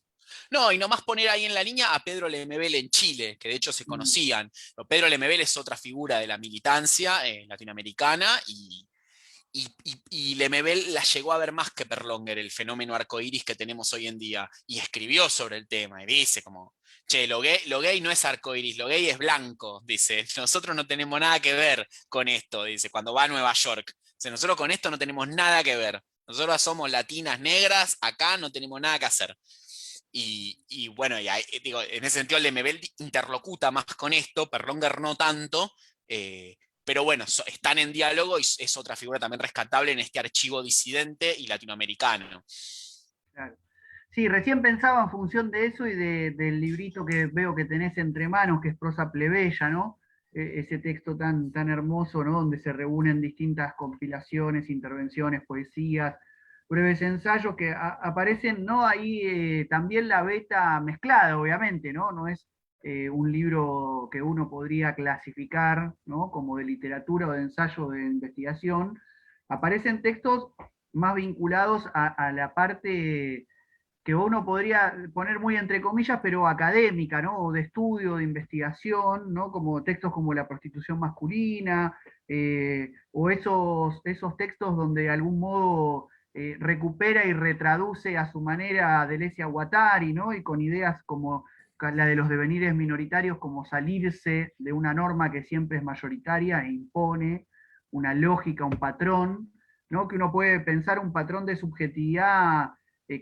no, y nomás poner ahí en la línea a Pedro Lemebel en Chile, que de hecho se Mm, conocían. Pedro Lemebel es otra figura de la militancia latinoamericana y Lemebel la llegó a ver más que Perlonger, el fenómeno arcoíris que tenemos hoy en día, y escribió sobre el tema, y dice como, che, lo gay no es arcoíris, lo gay es blanco, dice, nosotros no tenemos nada que ver con esto, dice, cuando va a Nueva York. Dice, nosotros con esto no tenemos nada que ver. Nosotros somos latinas negras, acá no tenemos nada que hacer. Y bueno, digo, en ese sentido Lemebel interlocuta más con esto, Perlonger no tanto, pero bueno, están en diálogo y es otra figura también rescatable en este archivo disidente y latinoamericano. claro. Sí, recién pensaba en función de eso y del librito que veo que tenés entre manos, que es Prosa Plebeya, ¿no? Ese texto tan hermoso, ¿no? Donde se reúnen distintas compilaciones, intervenciones, poesías, breves ensayos que aparecen, ¿no? Ahí también la beta mezclada, obviamente, ¿no? No es un libro que uno podría clasificar, ¿no? Como de literatura o de ensayo de investigación. Aparecen textos más vinculados a la parte que uno podría poner muy entre comillas, pero académica, ¿no? O de estudio, de investigación, ¿no? Como textos como La prostitución masculina, o esos textos donde de algún modo recupera y retraduce a su manera Deleuze Guattari, ¿no? Y con ideas como la de los devenires minoritarios, como salirse de una norma que siempre es mayoritaria e impone una lógica, un patrón, ¿no? Que uno puede pensar un patrón de subjetividad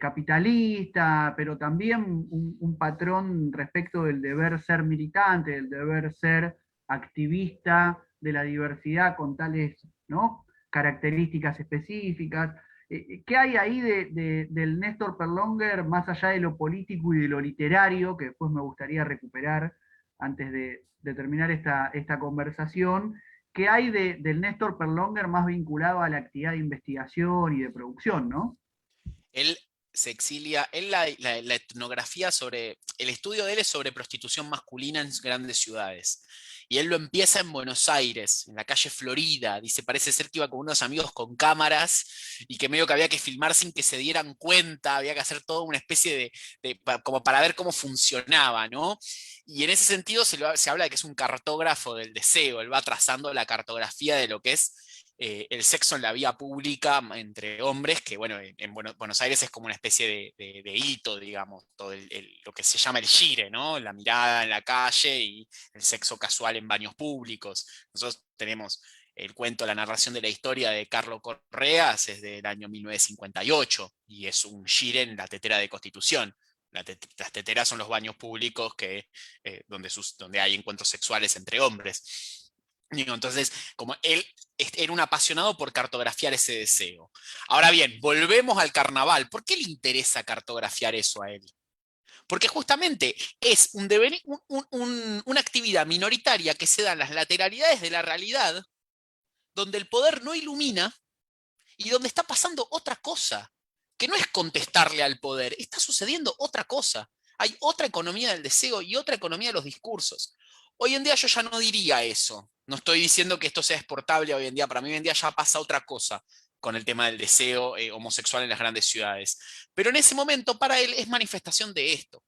capitalista, pero también un patrón respecto del deber ser militante, del deber ser activista de la diversidad con tales, ¿no? Características específicas. ¿Qué hay ahí del Néstor Perlonger, más allá de lo político y de lo literario, que después me gustaría recuperar antes de terminar esta conversación? ¿Qué hay del Néstor Perlonger más vinculado a la actividad de investigación y de producción, ¿no? Él se exilia, él la etnografía sobre, el estudio de él es sobre prostitución masculina en grandes ciudades. Y él lo empieza en Buenos Aires, en la calle Florida. Dice, parece ser que iba con unos amigos con cámaras y que medio que había que filmar sin que se dieran cuenta, había que hacer toda una especie como para ver cómo funcionaba, ¿no? Y en ese sentido se habla de que es un cartógrafo del deseo, él va trazando la cartografía de lo que es el sexo en la vía pública entre hombres, que bueno, en Buenos Aires es como una especie de hito, digamos, todo lo que se llama el gire, ¿no? La mirada en la calle y el sexo casual en baños públicos. Nosotros tenemos el cuento, la narración de la historia de Carlos Correas es del año 1958 y es un gire en la tetera de Constitución. Las teteras son los baños públicos donde hay encuentros sexuales entre hombres. Digo, entonces, como él era un apasionado por cartografiar ese deseo. Ahora bien, volvemos al carnaval. ¿Por qué le interesa cartografiar eso a él? Porque justamente es una actividad minoritaria que se da en las lateralidades de la realidad, donde el poder no ilumina y donde está pasando otra cosa, que no es contestarle al poder, está sucediendo otra cosa. Hay otra economía del deseo y otra economía de los discursos. Hoy en día yo ya no diría eso. No estoy diciendo que esto sea exportable hoy en día. Para mí hoy en día ya pasa otra cosa con el tema del deseo homosexual en las grandes ciudades. Pero en ese momento para él es manifestación de esto.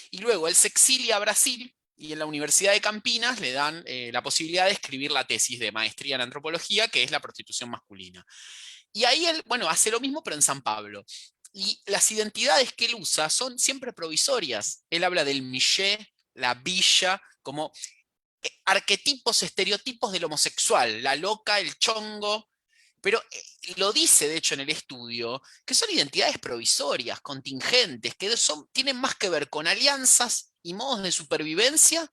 Y luego él se exilia a Brasil y en la Universidad de Campinas le dan la posibilidad de escribir la tesis de maestría en antropología, que es la prostitución masculina. Y ahí él, bueno, hace lo mismo, pero en San Pablo. Y las identidades que él usa son siempre provisorias. Él habla del miché, la villa, como arquetipos, estereotipos del homosexual, la loca, el chongo, pero lo dice de hecho en el estudio, que son identidades provisorias, contingentes, que tienen más que ver con alianzas y modos de supervivencia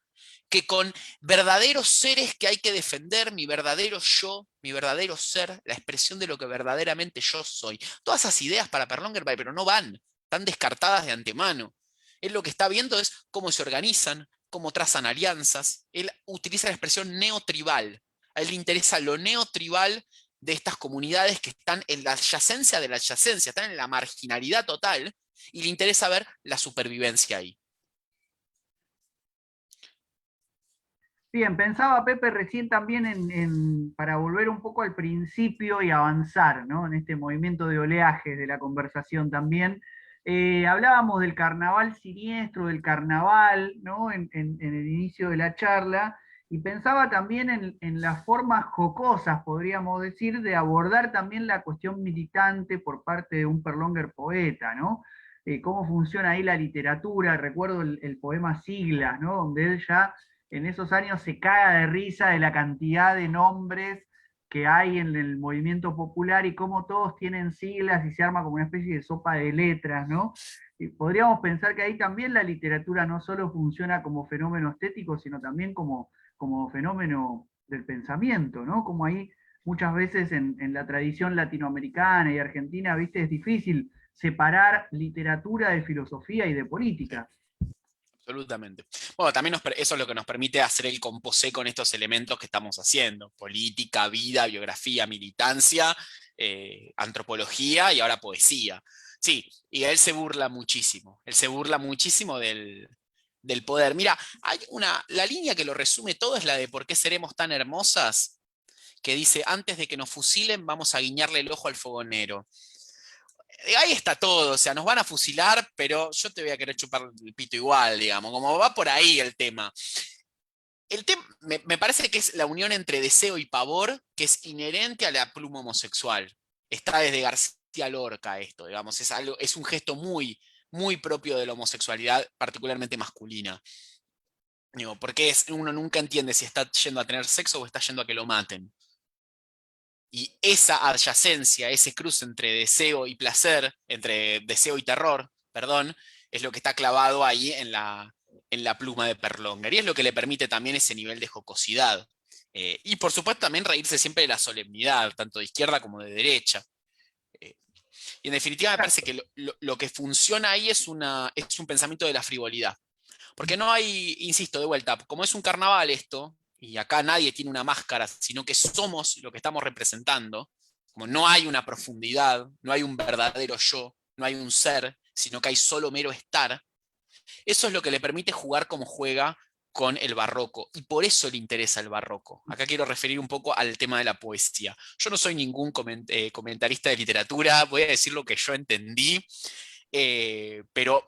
que con verdaderos seres que hay que defender, mi verdadero yo, mi verdadero ser, la expresión de lo que verdaderamente yo soy. Todas esas ideas para Perlonger, pero no van, están descartadas de antemano. Él lo que está viendo es cómo se organizan, cómo trazan alianzas. Él utiliza la expresión neotribal. A él le interesa lo neotribal de estas comunidades que están en la adyacencia de la adyacencia, están en la marginalidad total, y le interesa ver la supervivencia ahí. Bien, pensaba Pepe recién también para volver un poco al principio y avanzar, ¿no? En este movimiento de oleajes de la conversación también. Hablábamos del carnaval siniestro, del carnaval, ¿no? En el inicio de la charla, y pensaba también en las formas jocosas, podríamos decir, de abordar también la cuestión militante por parte de un Perlonger poeta, ¿no? Cómo funciona ahí la literatura, recuerdo el poema Siglas, ¿no? Donde él ya en esos años se caga de risa de la cantidad de nombres que hay en el movimiento popular y cómo todos tienen siglas y se arma como una especie de sopa de letras, ¿no? Y podríamos pensar que ahí también la literatura no solo funciona como fenómeno estético, sino también como fenómeno del pensamiento, ¿no? Como ahí muchas veces en la tradición latinoamericana y argentina, viste, es difícil separar literatura de filosofía y de Sí. política. Absolutamente. Bueno, también eso es lo que nos permite hacer el composé con estos elementos que estamos haciendo: política, vida, biografía, militancia, antropología y ahora poesía. Sí, y él se burla muchísimo del poder. Mira, la línea que lo resume todo es la de ¿por qué seremos tan hermosas? Que dice: antes de que nos fusilen, vamos a guiñarle el ojo al fogonero. Ahí está todo, o sea, nos van a fusilar, pero yo te voy a querer chupar el pito igual, digamos, como va por ahí el tema. Me parece que es la unión entre deseo y pavor que es inherente a la pluma homosexual. Está desde García Lorca esto, digamos, es un gesto muy, muy propio de la homosexualidad, particularmente masculina. Digo, porque uno nunca entiende si está yendo a tener sexo o está yendo a que lo maten. Y esa adyacencia, ese cruce entre deseo y placer, entre deseo y terror, perdón, es lo que está clavado ahí en la pluma de Perlonger. Y es lo que le permite también ese nivel de jocosidad. Y por supuesto también reírse siempre de la solemnidad, tanto de izquierda como de derecha. Eh, y en definitiva me parece que lo que funciona ahí es un pensamiento de la frivolidad. Porque no hay, insisto, de vuelta, como es un carnaval esto, y acá nadie tiene una máscara, sino que somos lo que estamos representando, como no hay una profundidad, no hay un verdadero yo, no hay un ser, sino que hay solo mero estar, eso es lo que le permite jugar como juega con el barroco, y por eso le interesa el barroco. Acá quiero referir un poco al tema de la poesía. Yo no soy ningún comentarista de literatura, voy a decir lo que yo entendí, pero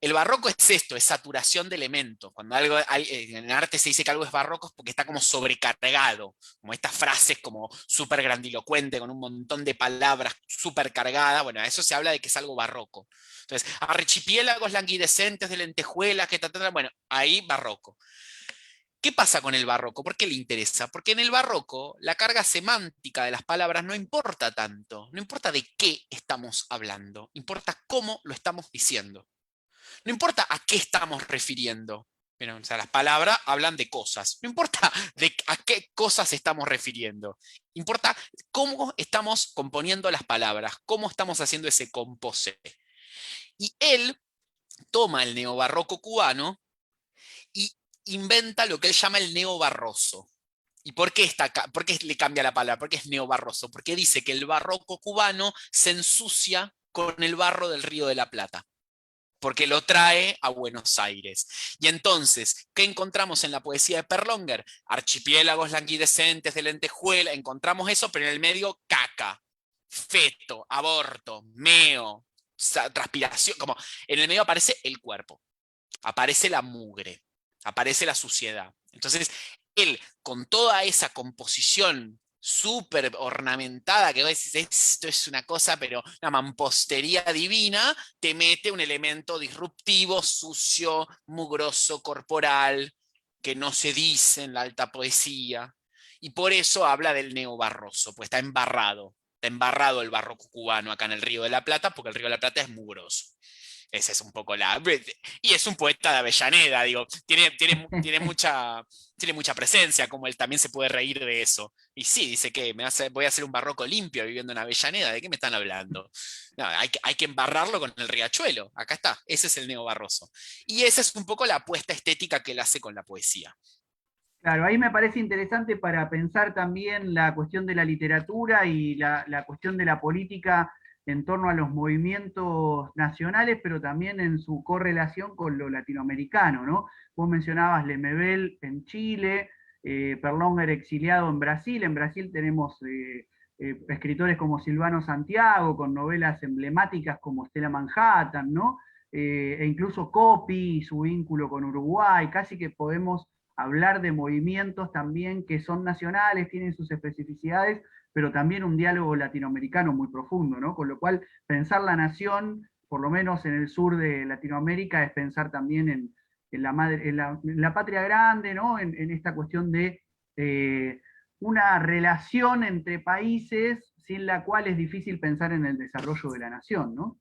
el barroco es esto, es saturación de elementos. Cuando en arte se dice que algo es barroco es porque está como sobrecargado, como estas frases como súper grandilocuente, con un montón de palabras súper cargadas. Bueno, a eso se habla de que es algo barroco. Entonces, archipiélagos languidecentes de lentejuelas, bueno, ahí barroco. ¿Qué pasa con el barroco? ¿Por qué le interesa? Porque en el barroco la carga semántica de las palabras no importa tanto, no importa de qué estamos hablando, importa cómo lo estamos diciendo. No importa a qué estamos refiriendo. Pero, o sea, las palabras hablan de cosas. No importa a qué cosas estamos refiriendo. Importa cómo estamos componiendo las palabras, cómo estamos haciendo ese compose. Y él toma el neobarroco cubano y inventa lo que él llama el neobarroso. ¿Y por qué le cambia la palabra? Porque es neobarroso. Porque dice que el barroco cubano se ensucia con el barro del Río de la Plata, porque lo trae a Buenos Aires. Y entonces, ¿qué encontramos en la poesía de Perlonger? Archipiélagos languidecentes de lentejuela, encontramos eso, pero en el medio caca, feto, aborto, meo, transpiración, como en el medio aparece el cuerpo, aparece la mugre, aparece la suciedad. Entonces, él, con toda esa composición súper ornamentada, que vos decís, esto es una cosa, pero una mampostería divina, te mete un elemento disruptivo, sucio, mugroso, corporal, que no se dice en la alta poesía. Y por eso habla del neobarroso, pues está embarrado el barroco cubano acá en el Río de la Plata, porque el Río de la Plata es mugroso. Esa es un poco la... Y es un poeta de Avellaneda, digo, tiene mucha presencia, como él también se puede reír de eso. Y sí, dice que voy a hacer un barroco limpio viviendo en Avellaneda, ¿de qué me están hablando? No, hay que embarrarlo con el riachuelo, acá está, ese es el neobarroso. Y esa es un poco la apuesta estética que él hace con la poesía. Claro, ahí me parece interesante para pensar también la cuestión de la literatura y la cuestión de la política en torno a los movimientos nacionales, pero también en su correlación con lo latinoamericano, ¿no? Vos mencionabas Lemebel en Chile, Perlonger exiliado en Brasil. En Brasil tenemos escritores como Silvano Santiago, con novelas emblemáticas como Stella Manhattan, ¿no? E incluso Copy y su vínculo con Uruguay. Casi que podemos hablar de movimientos también que son nacionales, tienen sus especificidades, pero también un diálogo latinoamericano muy profundo, ¿no? Con lo cual, pensar la nación, por lo menos en el sur de Latinoamérica, es pensar también en la patria grande, ¿no? En esta cuestión de una relación entre países sin la cual es difícil pensar en el desarrollo de la nación, ¿no?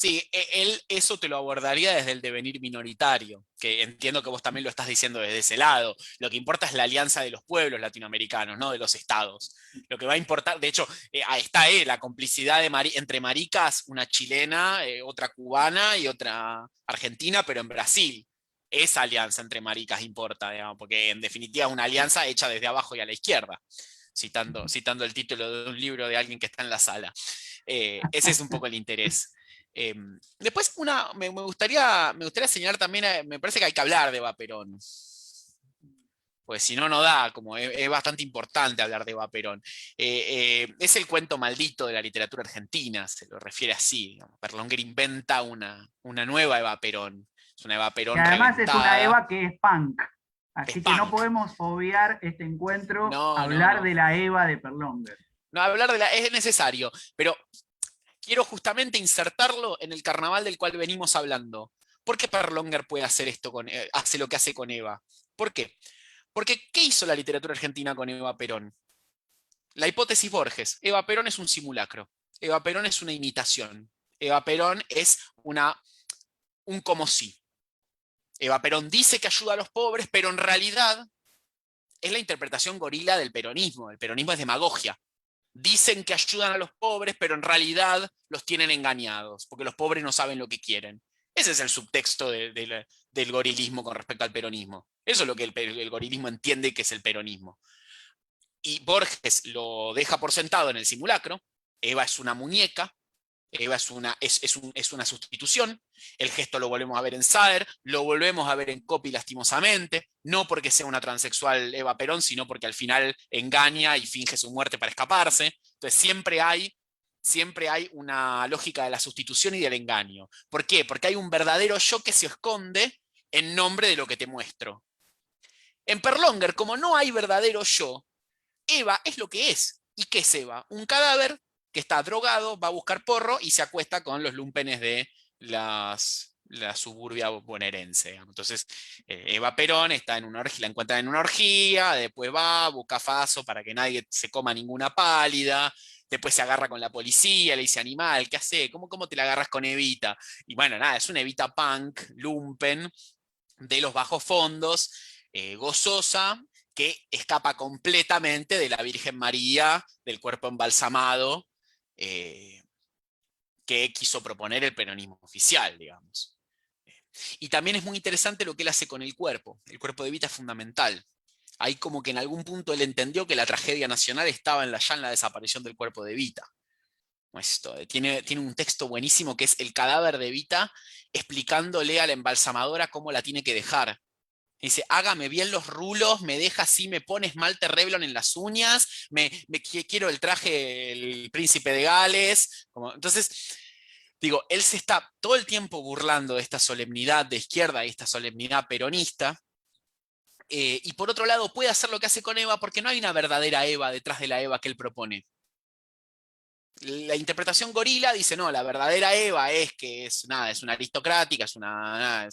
Sí, él eso te lo abordaría desde el devenir minoritario, que entiendo que vos también lo estás diciendo desde ese lado. Lo que importa es la alianza de los pueblos latinoamericanos, no de los estados. Lo que va a importar, de hecho, ahí está la complicidad entre maricas, una chilena, otra cubana y otra argentina, pero en Brasil. Esa alianza entre maricas importa, digamos, porque en definitiva es una alianza hecha desde abajo y a la izquierda, citando el título de un libro de alguien que está en la sala. Ese es un poco el interés. Después, me gustaría señalar también, me parece que hay que hablar de Eva Perón, pues si no, no da, como es bastante importante hablar de Eva Perón. Es el cuento maldito de la literatura argentina, se lo refiere así. Digamos. Berlóngar inventa una nueva Eva Perón, es una Eva Y Perón además es una reventada, Eva que es punk. es Así que no punk. podemos obviar este encuentro, No, no, hablar no. de la Eva de Perlonger. No, hablar de es necesario, pero quiero justamente insertarlo en el carnaval del cual venimos hablando. ¿Por qué Perlonger puede hacer esto hace lo que hace con Eva? ¿Por qué? Porque ¿qué hizo la literatura argentina con Eva Perón? La hipótesis Borges. Eva Perón es un simulacro. Eva Perón es una imitación. Eva Perón es un como si. Eva Perón dice que ayuda a los pobres, pero en realidad es la interpretación gorila del peronismo. El peronismo es demagogia. Dicen que ayudan a los pobres, pero en realidad los tienen engañados, porque los pobres no saben lo que quieren. Ese es el subtexto del gorilismo con respecto al peronismo. Eso es lo que el gorilismo entiende que es el peronismo. Y Borges lo deja por sentado en el simulacro. Eva es una muñeca, Eva es una sustitución. El gesto lo volvemos a ver en Saer, lo volvemos a ver en Copy lastimosamente, no porque sea una transexual Eva Perón, sino porque al final engaña y finge su muerte para escaparse. Entonces siempre hay una lógica de la sustitución y del engaño. ¿Por qué? Porque hay un verdadero yo que se esconde en nombre de lo que te muestro. En Perlonger, como no hay verdadero yo, Eva es lo que es. ¿Y qué es Eva? Un cadáver que está drogado, va a buscar porro y se acuesta con los lumpenes de la suburbia bonaerense. Entonces, Eva Perón está en una orgía, la encuentra en una orgía, después va, busca faso para que nadie se coma ninguna pálida, después se agarra con la policía, le dice, animal, ¿qué hace? ¿Cómo te la agarras con Evita? Y bueno, nada, es una Evita punk, lumpen, de los bajos fondos, gozosa, que escapa completamente de la Virgen María, del cuerpo embalsamado, eh, que quiso proponer el peronismo oficial, digamos. Y también es muy interesante lo que él hace con el cuerpo. El cuerpo de Evita es fundamental. Ahí como que en algún punto él entendió que la tragedia nacional estaba ya en la desaparición del cuerpo de Evita. Esto, tiene un texto buenísimo que es el cadáver de Evita explicándole a la embalsamadora cómo la tiene que dejar. Dice, hágame bien los rulos, me deja así, me pone esmalte Revlon en las uñas, quiero el traje el príncipe de Gales. Entonces, digo, él se está todo el tiempo burlando de esta solemnidad de izquierda y esta solemnidad peronista. Y por otro lado, puede hacer lo que hace con Eva porque no hay una verdadera Eva detrás de la Eva que él propone. La interpretación gorila dice, no, la verdadera Eva es que es una aristocrática, es una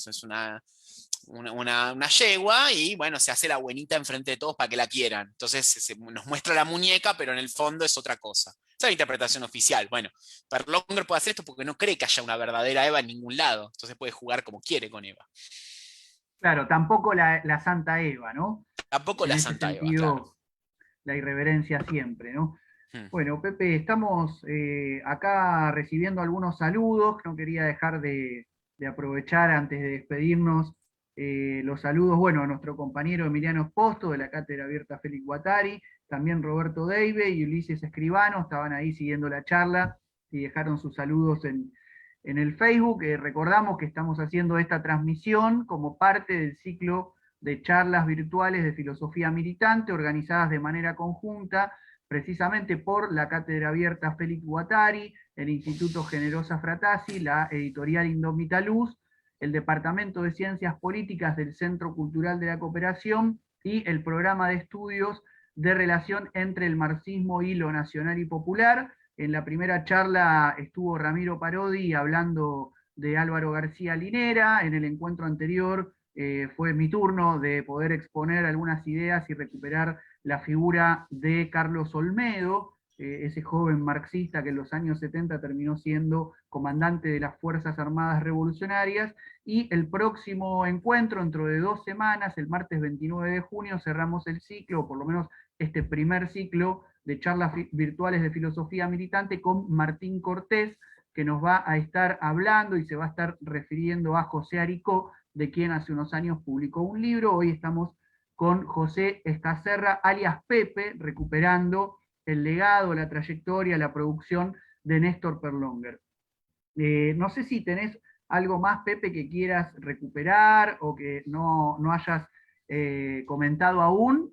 yegua y bueno, se hace la buenita enfrente de todos para que la quieran. Entonces nos muestra la muñeca, pero en el fondo es otra cosa. Esa es la interpretación oficial. Bueno, Perlonger puede hacer esto porque no cree que haya una verdadera Eva en ningún lado. Entonces puede jugar como quiere con Eva. Claro, tampoco la Santa Eva, ¿no? Tampoco En la ese Santa Eva, claro. sentido, la irreverencia siempre, ¿no? Hmm. Bueno, Pepe, estamos acá recibiendo algunos saludos. No quería dejar de aprovechar antes de despedirnos los saludos, bueno, a nuestro compañero Emiliano Posto de la Cátedra Abierta Félix Guattari, también Roberto Deive y Ulises Escribano, estaban ahí siguiendo la charla y dejaron sus saludos en el Facebook. Recordamos que estamos haciendo esta transmisión como parte del ciclo de charlas virtuales de filosofía militante organizadas de manera conjunta precisamente por la Cátedra Abierta Félix Guattari, el Instituto Generosa Fratasi, la Editorial Indómita Luz, el Departamento de Ciencias Políticas del Centro Cultural de la Cooperación y el Programa de Estudios de Relación entre el Marxismo y lo Nacional y Popular. En la primera charla estuvo Ramiro Parodi hablando de Álvaro García Linera. En el encuentro anterior fue mi turno de poder exponer algunas ideas y recuperar la figura de Carlos Olmedo, ese joven marxista que en los años 70 terminó siendo comandante de las Fuerzas Armadas Revolucionarias, y el próximo encuentro, dentro de 2 semanas, el martes 29 de junio, cerramos el ciclo, o por lo menos este primer ciclo de charlas virtuales de filosofía militante con Martín Cortés, que nos va a estar hablando y se va a estar refiriendo a José Aricó, de quien hace unos años publicó un libro. Hoy estamos con José Estacerra, alias Pepe, recuperando el legado, la trayectoria, la producción de Néstor Perlonger. No sé si tenés algo más, Pepe, que quieras recuperar o que no hayas comentado aún,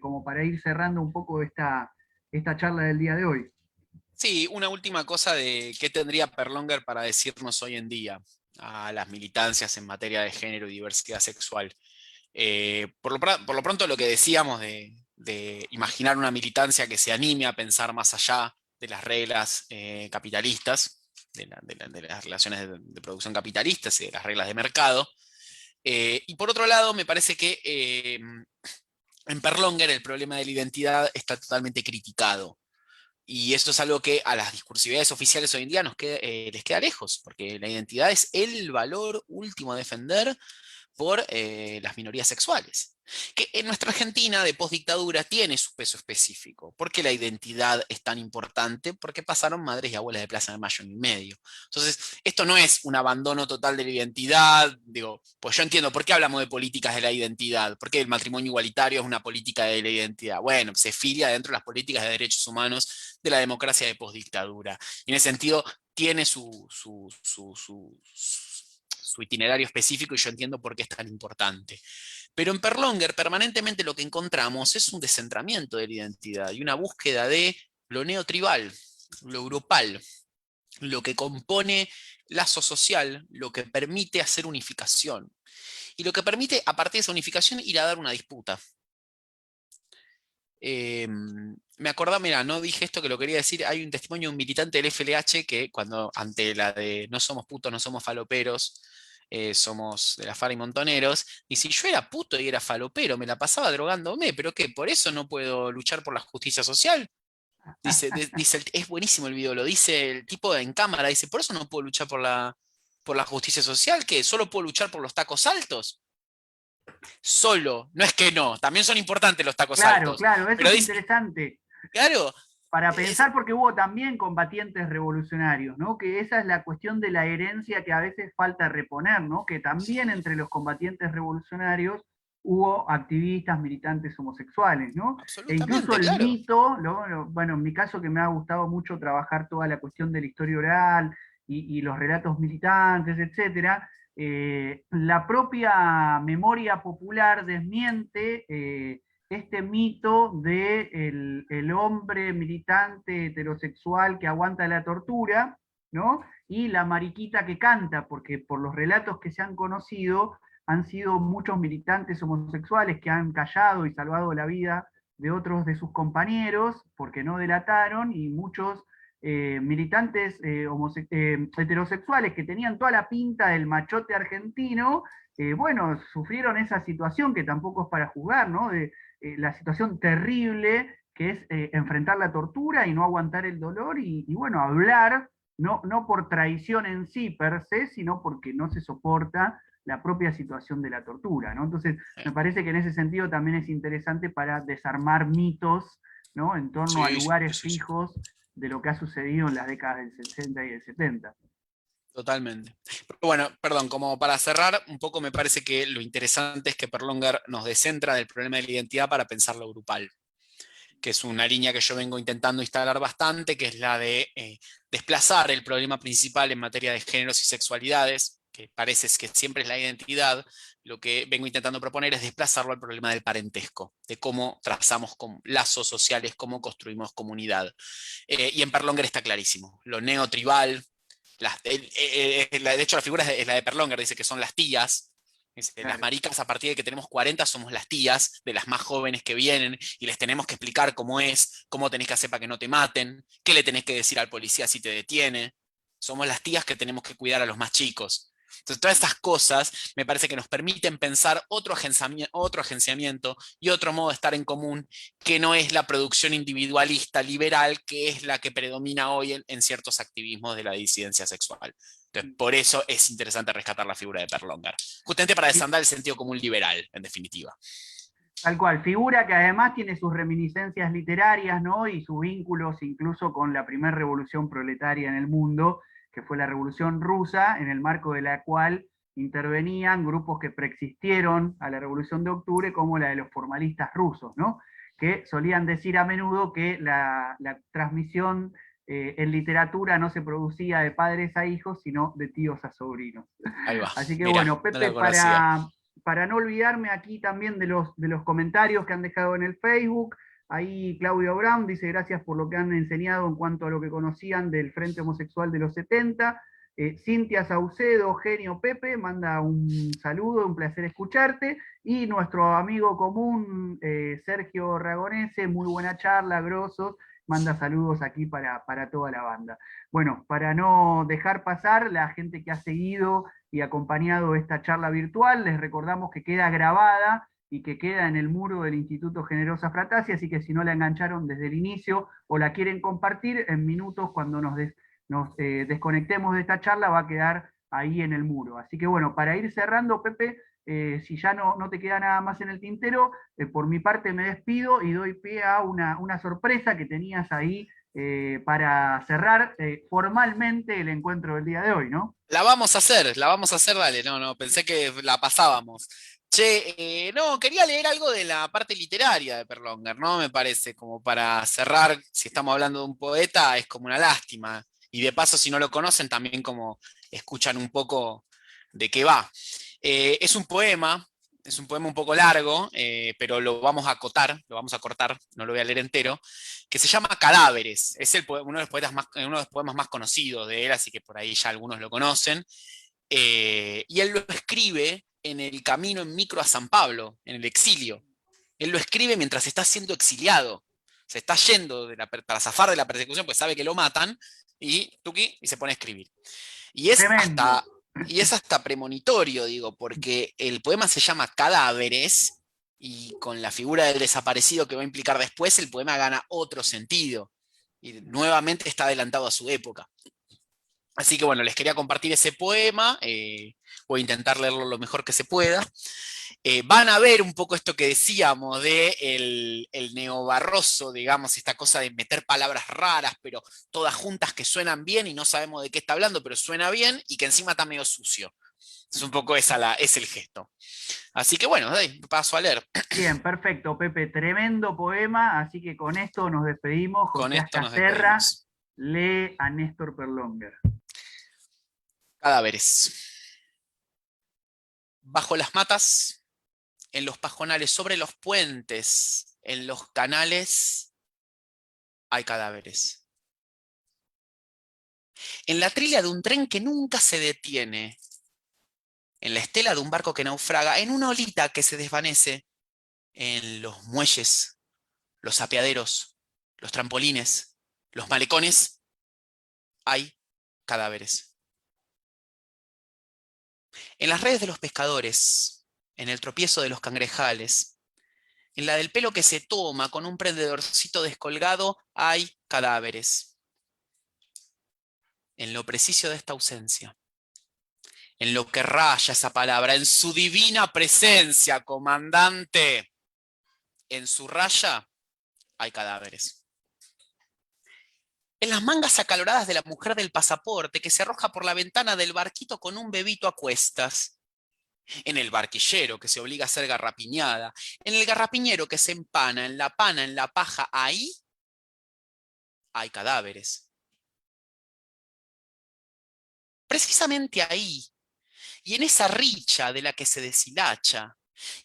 como para ir cerrando un poco esta charla del día de hoy. Sí, una última cosa de qué tendría Perlonger para decirnos hoy en día a las militancias en materia de género y diversidad sexual. Por lo pronto lo que decíamos de imaginar una militancia que se anime a pensar más allá de las reglas capitalistas, de las relaciones de producción capitalistas y de las reglas de mercado. Y por otro lado, me parece que en Perlonger el problema de la identidad está totalmente criticado. Y eso es algo que a las discursividades oficiales hoy en día les queda lejos, porque la identidad es el valor último a defender por las minorías sexuales, que en nuestra Argentina de postdictadura tiene su peso específico. ¿Por qué la identidad es tan importante? Porque pasaron madres y abuelas de Plaza de Mayo en el medio. Entonces, esto no es un abandono total de la identidad, digo, pues yo entiendo por qué hablamos de políticas de la identidad, por qué el matrimonio igualitario es una política de la identidad. Bueno, se filia dentro de las políticas de derechos humanos de la democracia de postdictadura. Y en ese sentido, tiene su itinerario específico y yo entiendo por qué es tan importante. Pero en Perlonger permanentemente lo que encontramos es un descentramiento de la identidad y una búsqueda de lo neotribal, lo europal, lo que compone lazo social, lo que permite hacer unificación y lo que permite a partir de esa unificación ir a dar una disputa. Me acordaba, mira, no dije esto que lo quería decir, hay un testimonio de un militante del FLH que cuando ante la de no somos putos, no somos faloperos, somos de la FARC y montoneros, y si yo era puto y era falopero, me la pasaba drogándome, pero ¿qué? ¿Por eso no puedo luchar por la justicia social? Dice es buenísimo el video, lo dice el tipo en cámara, dice, por eso no puedo luchar por la justicia social, que solo puedo luchar por los tacos altos. Solo, no es que no, también son importantes los tacos Claro, altos, claro, eso pero es dice, interesante claro, para es, pensar, porque hubo también combatientes revolucionarios, ¿no? Que esa es la cuestión de la herencia que a veces falta reponer, ¿no? Que también entre los combatientes revolucionarios hubo activistas, militantes homosexuales, ¿no? E incluso absolutamente, el claro. mito, bueno, en mi caso que me ha gustado mucho trabajar toda la cuestión de la historia oral y los relatos militantes, etcétera, la propia memoria popular desmiente este mito de el hombre militante heterosexual que aguanta la tortura, ¿no? Y la mariquita que canta, porque por los relatos que se han conocido, han sido muchos militantes homosexuales que han callado y salvado la vida de otros de sus compañeros porque no delataron, y muchos militantes heterosexuales que tenían toda la pinta del machote argentino, bueno, sufrieron esa situación que tampoco es para juzgar, ¿no? De la situación terrible que es enfrentar la tortura y no aguantar el dolor y bueno, hablar, no por traición en sí per se, sino porque no se soporta la propia situación de la tortura, ¿no? Entonces, me parece que en ese sentido también es interesante para desarmar mitos, ¿no? En torno a Sí, sí, lugares sí, sí, fijos de lo que ha sucedido en las décadas del 60 y del 70. totalmente. Pero bueno, perdón, como para cerrar, un poco me parece que lo interesante es que Perlonger nos descentra del problema de la identidad para pensar lo grupal, que es una línea que yo vengo intentando instalar bastante, que es la de desplazar el problema principal en materia de géneros y sexualidades, que parece que siempre es la identidad. Lo que vengo intentando proponer es desplazarlo al problema del parentesco, de cómo trazamos lazos sociales, cómo construimos comunidad. Y en Perlonger está clarísimo, lo neotribal, de hecho la figura es la de Perlonger, dice que son las tías. Dice, las Claro. maricas a partir de que tenemos 40 somos las tías de las más jóvenes que vienen y les tenemos que explicar cómo es, cómo tenés que hacer para que no te maten, qué le tenés que decir al policía si te detiene. Somos las tías que tenemos que cuidar a los más chicos. Entonces, todas estas cosas me parece que nos permiten pensar otro agenciamiento y otro modo de estar en común, que no es la producción individualista liberal, que es la que predomina hoy en ciertos activismos de la disidencia sexual. Entonces, por eso es interesante rescatar la figura de Perlongar, justamente para desandar el sentido común liberal, en definitiva. Tal cual, figura que además tiene sus reminiscencias literarias, ¿no? Y sus vínculos incluso con la primera revolución proletaria en el mundo, que fue la Revolución Rusa, en el marco de la cual intervenían grupos que preexistieron a la Revolución de Octubre, como la de los formalistas rusos, ¿no? Que solían decir a menudo que la transmisión en literatura no se producía de padres a hijos, sino de tíos a sobrinos. Ahí va, Así que mira, bueno, no la Pepe, conocía. para no olvidarme aquí también de los comentarios que han dejado en el Facebook, ahí Claudio Brown dice gracias por lo que han enseñado en cuanto a lo que conocían del Frente Homosexual de los 70. Cintia Saucedo, genio Pepe, manda un saludo, un placer escucharte. Y nuestro amigo común, Sergio Ragonese, muy buena charla, grosos, manda saludos aquí para toda la banda. Bueno, para no dejar pasar la gente que ha seguido y acompañado esta charla virtual, les recordamos que queda grabada y que queda en el muro del Instituto Generosa Fratasi, así que si no la engancharon desde el inicio o la quieren compartir, en minutos cuando nos desconectemos de esta charla va a quedar ahí en el muro. Así que bueno, para ir cerrando, Pepe, si ya no te queda nada más en el tintero, por mi parte me despido y doy pie a una sorpresa que tenías ahí para cerrar formalmente el encuentro del día de hoy, ¿no? La vamos a hacer, dale. No, no, pensé que la pasábamos. Che, no, quería leer algo de la parte literaria de Perlonger, ¿no? Me parece, como para cerrar, si estamos hablando de un poeta, es como una lástima. Y de paso, si no lo conocen, también como escuchan un poco de qué va. Es un poema, es un poema un poco largo, pero lo vamos a acotar, lo vamos a cortar, no lo voy a leer entero, que se llama Cadáveres. Es uno de los uno de los poemas más conocidos de él, así que por ahí ya algunos lo conocen. Y él lo escribe en el camino en micro a San Pablo, en el exilio. Él lo escribe mientras está siendo exiliado. Se está yendo para zafar de la persecución, pues sabe que lo matan, y tuki, y se pone a escribir. Y es Tremendo. hasta, y es hasta premonitorio, digo, porque el poema se llama Cadáveres, y con la figura del desaparecido que va a implicar después, el poema gana otro sentido. Y nuevamente está adelantado a su época. Así que bueno, les quería compartir ese poema, voy a intentar leerlo lo mejor que se pueda. Van a ver un poco esto que decíamos de el neobarroso, digamos, esta cosa de meter palabras raras, pero todas juntas que suenan bien y no sabemos de qué está hablando, pero suena bien y que encima está medio sucio. Es un poco es el gesto. Así que bueno, paso a leer. Bien, perfecto, Pepe, tremendo poema, así que con esto nos despedimos. Con José esto nos Ascacerra despedimos. lee a Néstor Perlonger. Cadáveres. Bajo las matas, en los pajonales, sobre los puentes, en los canales, hay cadáveres. En la trilla de un tren que nunca se detiene, en la estela de un barco que naufraga, en una olita que se desvanece, en los muelles, los apeaderos, los trampolines, los malecones, hay cadáveres. En las redes de los pescadores, en el tropiezo de los cangrejales, en la del pelo que se toma con un prendedorcito descolgado, hay cadáveres. En lo preciso de esta ausencia, en lo que raya esa palabra, en su divina presencia, comandante, en su raya hay cadáveres. En las mangas acaloradas de la mujer del pasaporte que se arroja por la ventana del barquito con un bebito a cuestas. En el barquillero que se obliga a ser garrapiñada. En el garrapiñero que se empana, en la pana, en la paja. Ahí hay cadáveres. Precisamente ahí, y en esa richa de la que se deshilacha,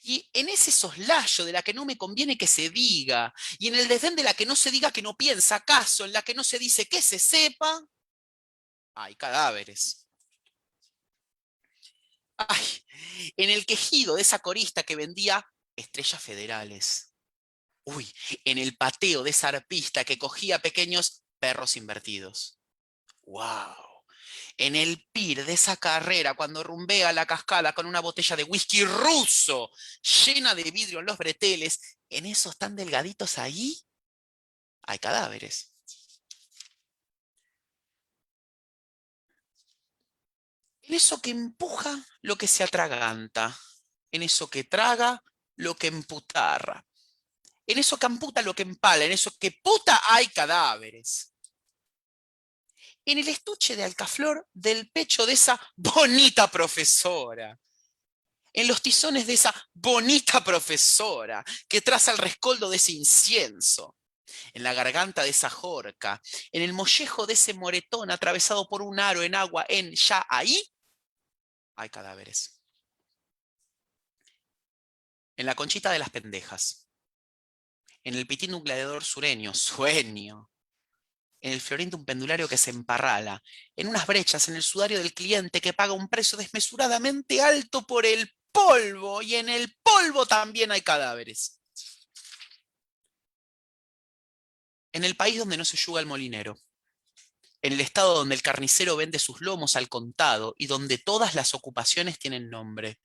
y en ese soslayo de la que no me conviene que se diga, y en el desdén de la que no se diga que no piensa acaso, en la que no se dice que se sepa, hay cadáveres. Ay, en el quejido de esa corista que vendía estrellas federales. Uy, en el pateo de esa arpista que cogía pequeños perros invertidos. ¡Wow! En el pir de esa carrera, cuando rumbea la cascada con una botella de whisky ruso llena de vidrio en los breteles, en esos tan delgaditos ahí hay cadáveres. En eso que empuja lo que se atraganta, en eso que traga lo que emputarra, en eso que amputa lo que empala, en eso que puta hay cadáveres. En el estuche de alcaflor del pecho de esa bonita profesora, en los tizones de esa bonita profesora que traza el rescoldo de ese incienso, en la garganta de esa jorca, en el mollejo de ese moretón atravesado por un aro en agua, en ya ahí hay cadáveres. En la conchita de las pendejas, en el pitín de un gladiador sureño, sueño, en el florín de un pendulario que se emparrala, en unas brechas en el sudario del cliente que paga un precio desmesuradamente alto por el polvo, y en el polvo también hay cadáveres. En el país donde no se yuga el molinero, en el estado donde el carnicero vende sus lomos al contado y donde todas las ocupaciones tienen nombre,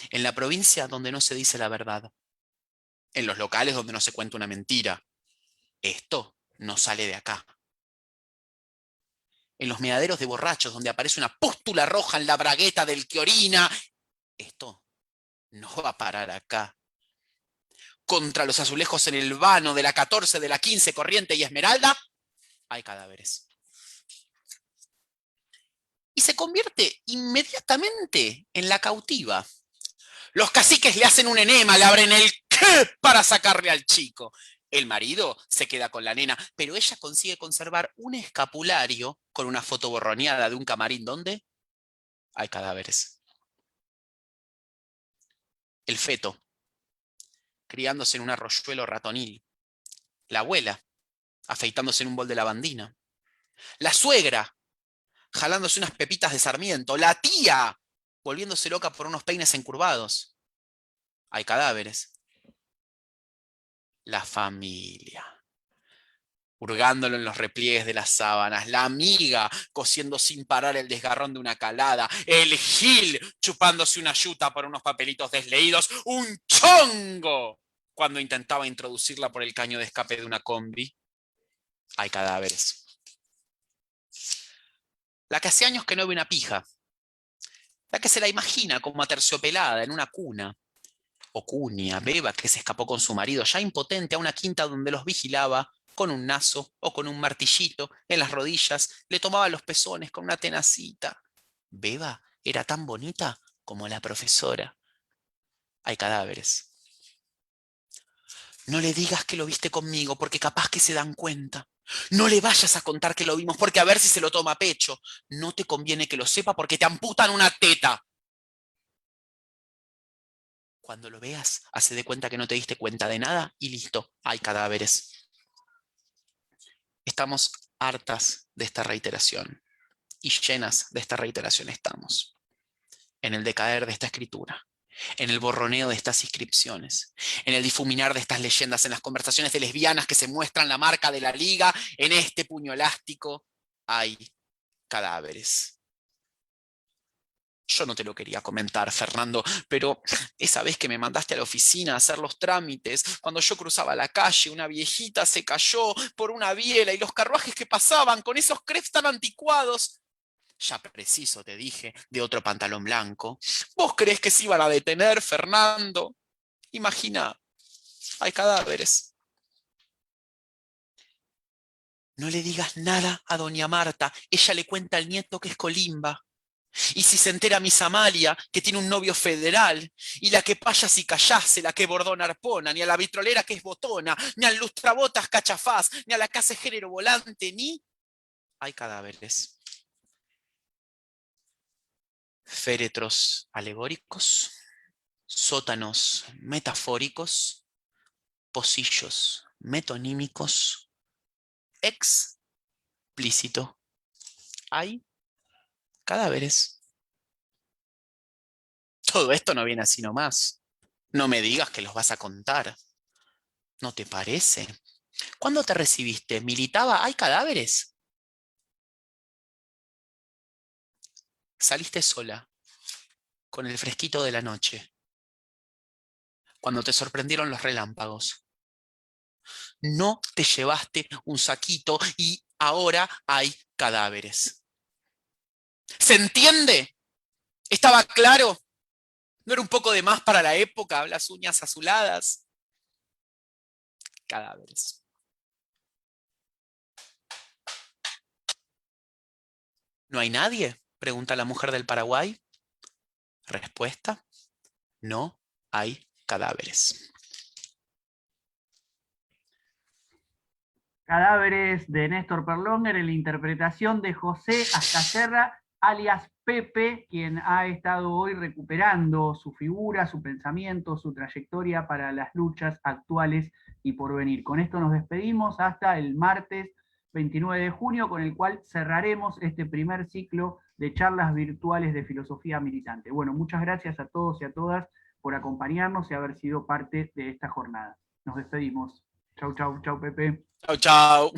en la provincia donde no se dice la verdad, en los locales donde no se cuenta una mentira. Esto no sale de acá. En los meaderos de borrachos donde aparece una pústula roja en la bragueta del que orina. Esto no va a parar acá. Contra los azulejos en el vano de la 14, de la 15, Corriente y Esmeralda, hay cadáveres. Y se convierte inmediatamente en la cautiva. Los caciques le hacen un enema, le abren el qué para sacarle al chico. El marido se queda con la nena, pero ella consigue conservar un escapulario con una foto borroneada de un camarín donde hay cadáveres. El feto, criándose en un arroyuelo ratonil. La abuela, afeitándose en un bol de lavandina. La suegra, jalándose unas pepitas de sarmiento. La tía, volviéndose loca por unos peines encurvados. Hay cadáveres. La familia, hurgándolo en los repliegues de las sábanas, la amiga cosiendo sin parar el desgarrón de una calada, el gil chupándose una yuta por unos papelitos desleídos, un chongo cuando intentaba introducirla por el caño de escape de una combi. Hay cadáveres. La que hace años que no ve una pija, la que se la imagina como aterciopelada en una cuna, o cuña, beba que se escapó con su marido, ya impotente, a una quinta donde los vigilaba con un nazo o con un martillito en las rodillas, le tomaba los pezones con una tenacita. Beba era tan bonita como la profesora. Hay cadáveres. No le digas que lo viste conmigo, porque capaz que se dan cuenta. No le vayas a contar que lo vimos, porque a ver si se lo toma a pecho. No te conviene que lo sepa porque te amputan una teta. Cuando lo veas, hace de cuenta que no te diste cuenta de nada y listo, hay cadáveres. Estamos hartas de esta reiteración y llenas de esta reiteración estamos. En el decaer de esta escritura, en el borroneo de estas inscripciones, en el difuminar de estas leyendas, en las conversaciones de lesbianas que se muestran la marca de la liga, en este puño elástico hay cadáveres. Yo no te lo quería comentar, Fernando, pero esa vez que me mandaste a la oficina a hacer los trámites, cuando yo cruzaba la calle, una viejita se cayó por una biela y los carruajes que pasaban con esos crepes tan anticuados. Ya preciso, te dije, de otro pantalón blanco. ¿Vos creés que se iban a detener, Fernando? Imagina, hay cadáveres. No le digas nada a doña Marta, ella le cuenta al nieto que es colimba. Y si se entera Miss Amalia, que tiene un novio federal, y la que payas y callase, la que bordona arpona, ni a la vitrolera que es botona, ni al lustrabotas cachafaz, ni a la casa de género volante, ni hay cadáveres. Féretros alegóricos, sótanos metafóricos, pocillos metonímicos, explícito. Hay cadáveres. Todo esto no viene así nomás. No me digas que los vas a contar. ¿No te parece? ¿Cuándo te recibiste? ¿Militaba? ¿Hay cadáveres? saliste sola, con el fresquito de la noche, cuando te sorprendieron los relámpagos. No te llevaste un saquito y ahora hay cadáveres. ¿Se entiende? ¿Estaba claro? ¿No era un poco de más para la época? Las uñas azuladas. Cadáveres. ¿No hay nadie?, pregunta la mujer del Paraguay. Respuesta: no hay cadáveres. Cadáveres de Néstor Perlonger en la interpretación de José Ascacerra, alias Pepe, quien ha estado hoy recuperando su figura, su pensamiento, su trayectoria para las luchas actuales y por venir. Con esto nos despedimos hasta el martes 29 de junio, con el cual cerraremos este primer ciclo de charlas virtuales de filosofía militante. Bueno, muchas gracias a todos y a todas por acompañarnos y haber sido parte de esta jornada. Nos despedimos. Chau, chau, chau, Pepe. Chau, chau.